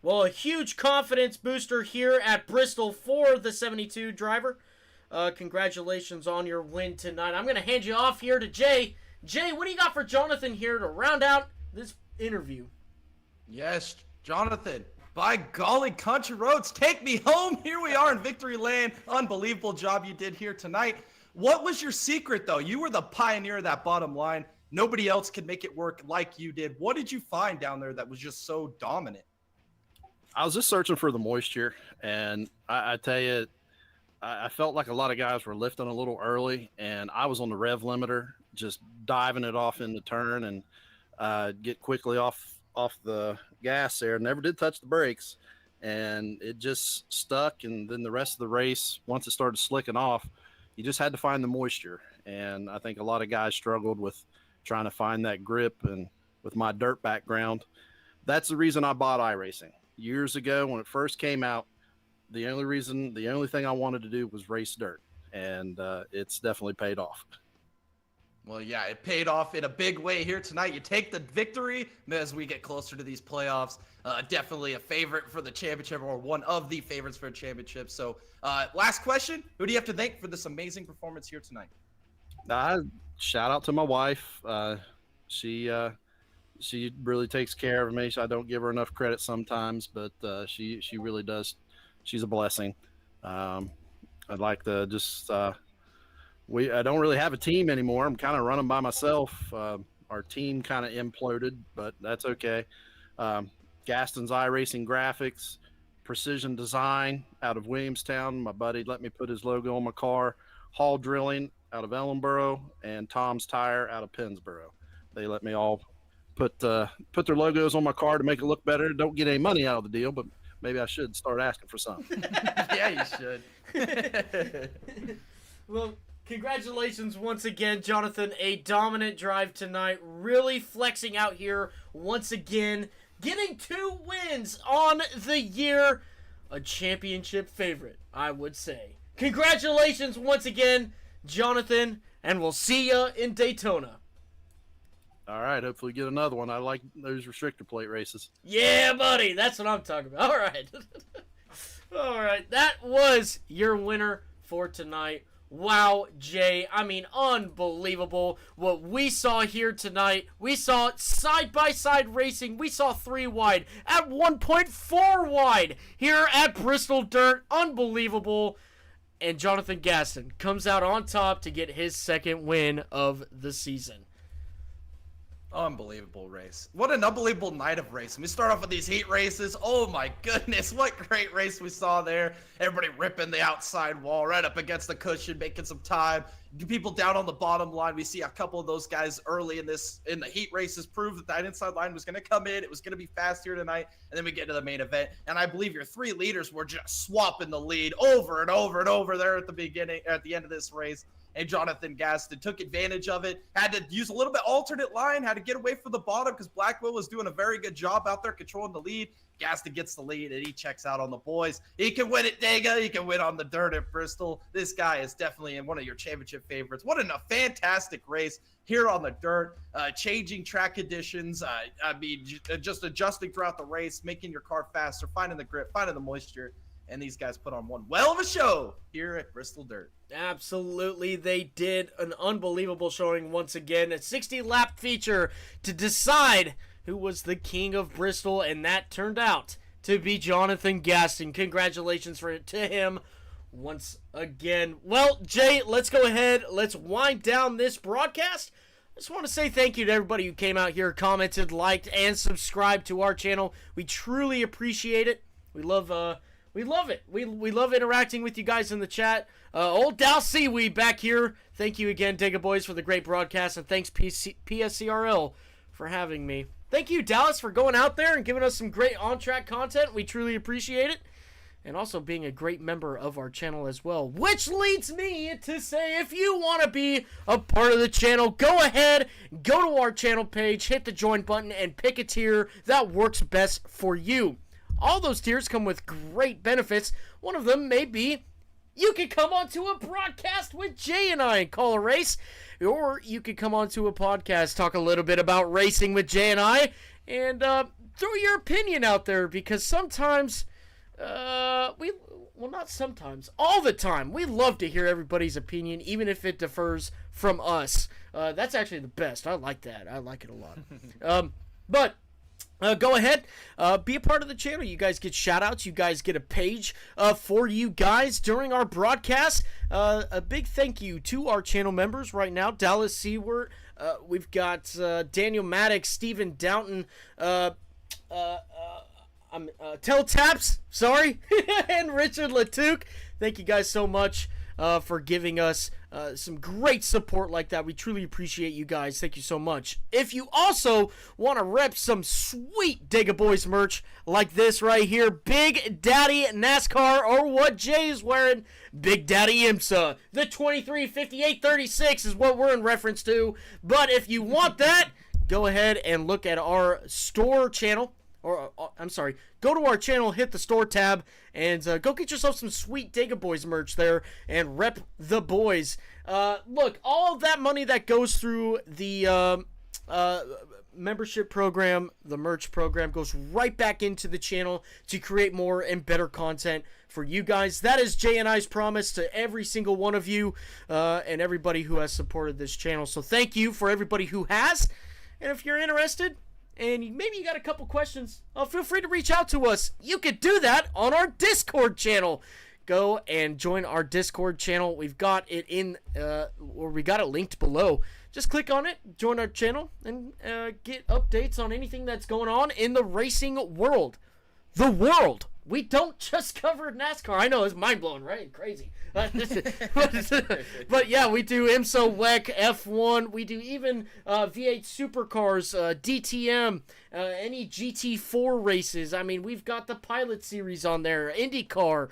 Well, a huge confidence booster here at Bristol for the 72 driver. Congratulations on your win tonight. I'm going to hand you off here to Jay. Jay, what do you got for Jonathan here to round out this interview? Yes, Jonathan. By golly, country roads, take me home. Here we are in victory lane. Unbelievable job you did here tonight. What was your secret, though? You were the pioneer of that bottom line. Nobody else could make it work like you did. What did you find down there that was just so dominant? I was just searching for the moisture, and I tell you, I felt like a lot of guys were lifting a little early, and I was on the rev limiter, just diving it off in the turn and get quickly off the gas there. Never did touch the brakes, and it just stuck. And then the rest of the race, once it started slicking off, you just had to find the moisture. And I think a lot of guys struggled with trying to find that grip. And with my dirt background, that's the reason I bought iRacing. Years ago when it first came out, the only thing I wanted to do was race dirt, and it's definitely paid off. Well, yeah, it paid off in a big way here tonight. You take the victory as we get closer to these playoffs. Definitely a favorite for the championship, or one of the favorites for a championship. So last question, who do you have to thank for this amazing performance here tonight? Shout out to my wife. She really takes care of me. I don't give her enough credit sometimes, but she really does. She's a blessing. I'd like to just I don't really have a team anymore. I'm kind of running by myself. Our team kind of imploded, but that's okay. Gaston's iRacing Graphics, Precision Design out of Williamstown. My buddy let me put his logo on my car. Hall Drilling out of Ellenboro, and Tom's Tire out of Pennsboro. They let me all put their logos on my car to make it look better. Don't get any money out of the deal, but maybe I should start asking for some. Yeah, you should. Well, congratulations once again, Jonathan. A dominant drive tonight. Really flexing out here once again. Getting 2 wins on the year. A championship favorite, I would say. Congratulations once again, Jonathan. And we'll see you in Daytona. All right, hopefully get another one. I like those restrictor plate races. Yeah, buddy. That's what I'm talking about. All right. All right. That was your winner for tonight. Wow, Jay. I mean, unbelievable what we saw here tonight. We saw side-by-side racing. We saw 3 wide at 1.4 wide here at Bristol Dirt. Unbelievable. And Jonathan Gaston comes out on top to get his 2nd win of the season. Unbelievable race. What an unbelievable night of racing. We start off with these heat races. Oh my goodness, what great race we saw there. Everybody ripping the outside wall right up against the cushion, making some time. People down on the bottom line. We see a couple of those guys early in the heat races prove that inside line was going to come in. It was going to be fast here tonight. And then we get to the main event. And I believe your 3 leaders were just swapping the lead over and over and over there at the end of this race. And Jonathan Gaston took advantage of it, had to use a little bit alternate line, had to get away from the bottom because Blackwell was doing a very good job out there controlling the lead. Gaston gets the lead, and he checks out on the boys. He can win at Dega. He can win on the dirt at Bristol. This guy is definitely one of your championship favorites. What a fantastic race here on the dirt, changing track conditions. I mean, just adjusting throughout the race, making your car faster, finding the grip, finding the moisture. And these guys put on one well of a show here at Bristol Dirt. Absolutely, they did an unbelievable showing once again. A 60-lap feature to decide who was the king of Bristol, and that turned out to be Jonathan Gaston. Congratulations to him once again. Well, Jay, let's go ahead. Let's wind down this broadcast. I just want to say thank you to everybody who came out here, commented, liked, and subscribed to our channel. We truly appreciate it. We love it. We love interacting with you guys in the chat. Old Dal Seaweed back here. Thank you again, Dega Boys, for the great broadcast, and thanks PSCRL for having me. Thank you, Dallas, for going out there and giving us some great on-track content. We truly appreciate it. And also being a great member of our channel as well. Which leads me to say, if you want to be a part of the channel, go ahead, go to our channel page, hit the join button, and pick a tier that works best for you. All those tiers come with great benefits. One of them may be you could come onto a broadcast with Jay and I and call a race. Or you could come onto a podcast, talk a little bit about racing with Jay and I, and throw your opinion out there, because sometimes, all the time, we love to hear everybody's opinion, even if it differs from us. That's actually the best. I like that. I like it a lot. But go ahead, be a part of the channel. You guys get shout-outs. You guys get a page for you guys during our broadcast. A big thank you to our channel members right now. Dallas Seward. We've got Daniel Maddox, Stephen Downton. Tell Taps, sorry, and Richard Latuke. Thank you guys so much for giving us some great support like that. We truly appreciate you guys. Thank you so much. If you also want to rep some sweet Dega Boys merch like this right here, Big Daddy NASCAR, or what Jay is wearing, Big Daddy IMSA. The 235836 is what we're in reference to. But if you want that, go ahead and look at our store channel. Or, I'm sorry, go to our channel, hit the store tab, and go get yourself some sweet Dega Boys merch there and rep the boys. Look, all of that money that goes through the membership program, the merch program, goes right back into the channel to create more and better content for you guys. That is Jay and I's promise to every single one of you and everybody who has supported this channel. So thank you for everybody who has. And if you're interested, and maybe you got a couple questions, feel free to reach out to us. You could do that on our Discord channel. Go and join our Discord channel. We've got it we got it linked below. Just click on it, join our channel, and get updates on anything that's going on in the racing world. The world. We don't just cover NASCAR. I know, it's mind-blowing, right? Crazy. But yeah, we do IMSA, WEC, F1. We do even V8 supercars, DTM, any GT4 races. I mean, we've got the Pilot Series on there, IndyCar,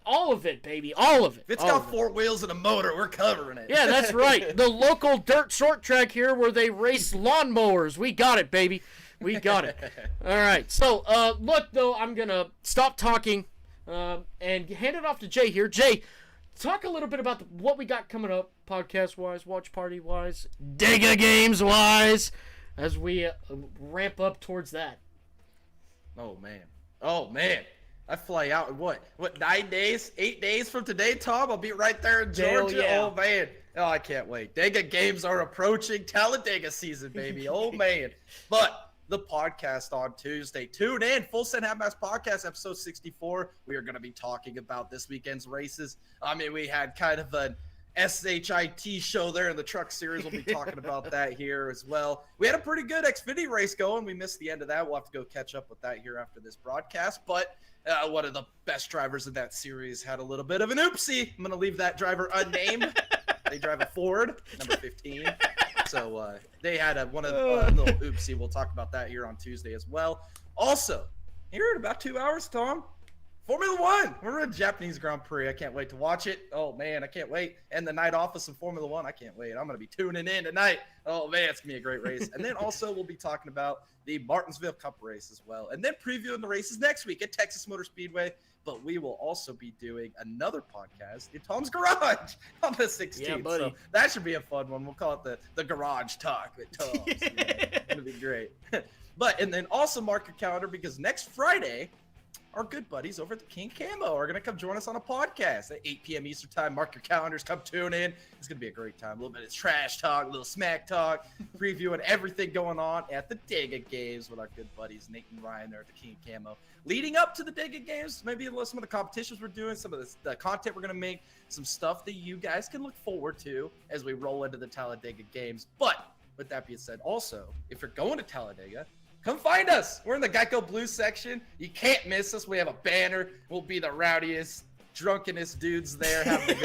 all of it, baby, all of it. If it's got 4 wheels and a motor, we're covering it. Yeah, that's right. The local dirt short track here where they race lawnmowers. We got it, baby. We got it. All right. So, look, though, I'm going to stop talking and hand it off to Jay here. Jay, talk a little bit about what we got coming up, podcast-wise, watch party-wise, Dega Games-wise, as we ramp up towards that. Oh, man. I fly out in what, 9 days? 8 days from today, Tom? I'll be right there in Georgia. Yeah. Oh, man. Oh, I can't wait. Dega Games are approaching. Talladega season, baby. Oh, man. But the podcast on Tuesday. Tune in. Full Send Half-Mass Podcast, episode 64. We are going to be talking about this weekend's races. I mean, we had kind of an SHIT show there in the truck series. We'll be talking about that here as well. We had a pretty good Xfinity race going. We missed the end of that. We'll have to go catch up with that here after this broadcast. But one of the best drivers in that series had a little bit of an oopsie. I'm going to leave that driver unnamed. They drive a Ford, number 15. So they had a little oopsie. We'll talk about that here on Tuesday as well. Also, here in about 2 hours, Tom, Formula One. We're in Japanese Grand Prix. I can't wait to watch it. Oh, man, I can't wait. And the night off of some Formula One. I can't wait. I'm going to be tuning in tonight. Oh, man, it's going to be a great race. And then also we'll be talking about the Martinsville Cup race as well. And then previewing the races next week at Texas Motor Speedway. But we will also be doing another podcast in Tom's Garage on the 16th. Yeah, buddy. So that should be a fun one. We'll call it the Garage Talk with Tom's. It's going to be great. And then also mark your calendar because next Friday, our good buddies over at the King Camo are going to come join us on a podcast at 8 p.m. Eastern Time. Mark your calendars. Come tune in. It's going to be a great time. A little bit of trash talk, a little smack talk, previewing everything going on at the Dega Games with our good buddies Nate and Ryan there at the King Camo. Leading up to the Dega Games, maybe some of the competitions we're doing, some of the content we're going to make, some stuff that you guys can look forward to as we roll into the Talladega Games. But with that being said, also, if you're going to Talladega, come find us. We're in the Geico Blues section. You can't miss us. We have a banner. We'll be the rowdiest, drunkenest dudes there having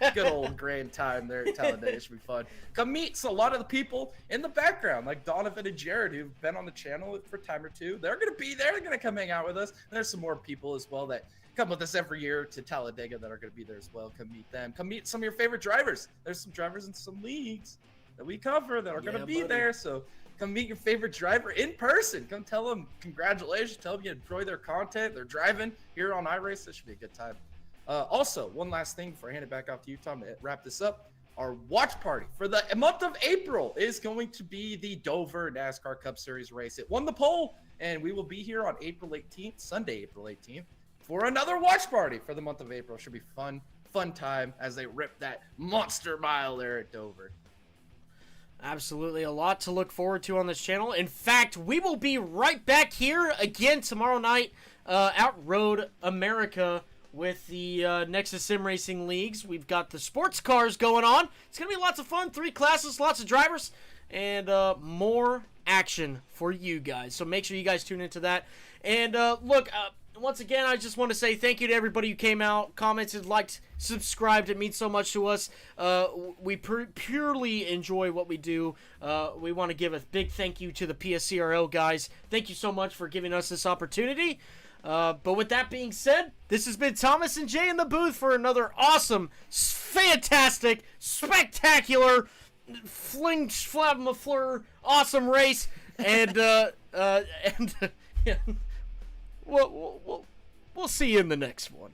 a good old grand time there at Talladega. It should be fun. Come meet a lot of the people in the background, like Donovan and Jared, who've been on the channel for a time or two. They're going to be there. They're going to come hang out with us. And there's some more people as well that come with us every year to Talladega that are going to be there as well. Come meet them. Come meet some of your favorite drivers. There's some drivers in some leagues that we cover that are going to be there. So come meet your favorite driver in person. Come tell them congratulations. Tell them you enjoy their content. They're driving here on iRace. This should be a good time. Also, one last thing before I hand it back off to you, Tom, to wrap this up. Our watch party for the month of April is going to be the Dover NASCAR Cup Series race. It won the poll, and we will be here on April 18th, Sunday, April 18th, for another watch party for the month of April. Should be fun time as they rip that monster mile there at Dover. Absolutely, a lot to look forward to on this channel. In fact, we will be right back here again tomorrow night at Road America with the Nexus Sim Racing Leagues. We've got the sports cars going on. It's going to be lots of fun. 3 classes, lots of drivers. and more action for you guys. So make sure you guys tune into that. And look, once again, I just want to say thank you to everybody who came out, commented, liked, subscribed. It means so much to us. We purely enjoy what we do. We want to give a big thank you to the PSCRL guys. Thank you so much for giving us this opportunity. But with that being said, this has been Thomas and Jay in the booth for another awesome, fantastic, spectacular, fling-flab-ma-fleur, awesome race. And we'll see you in the next one.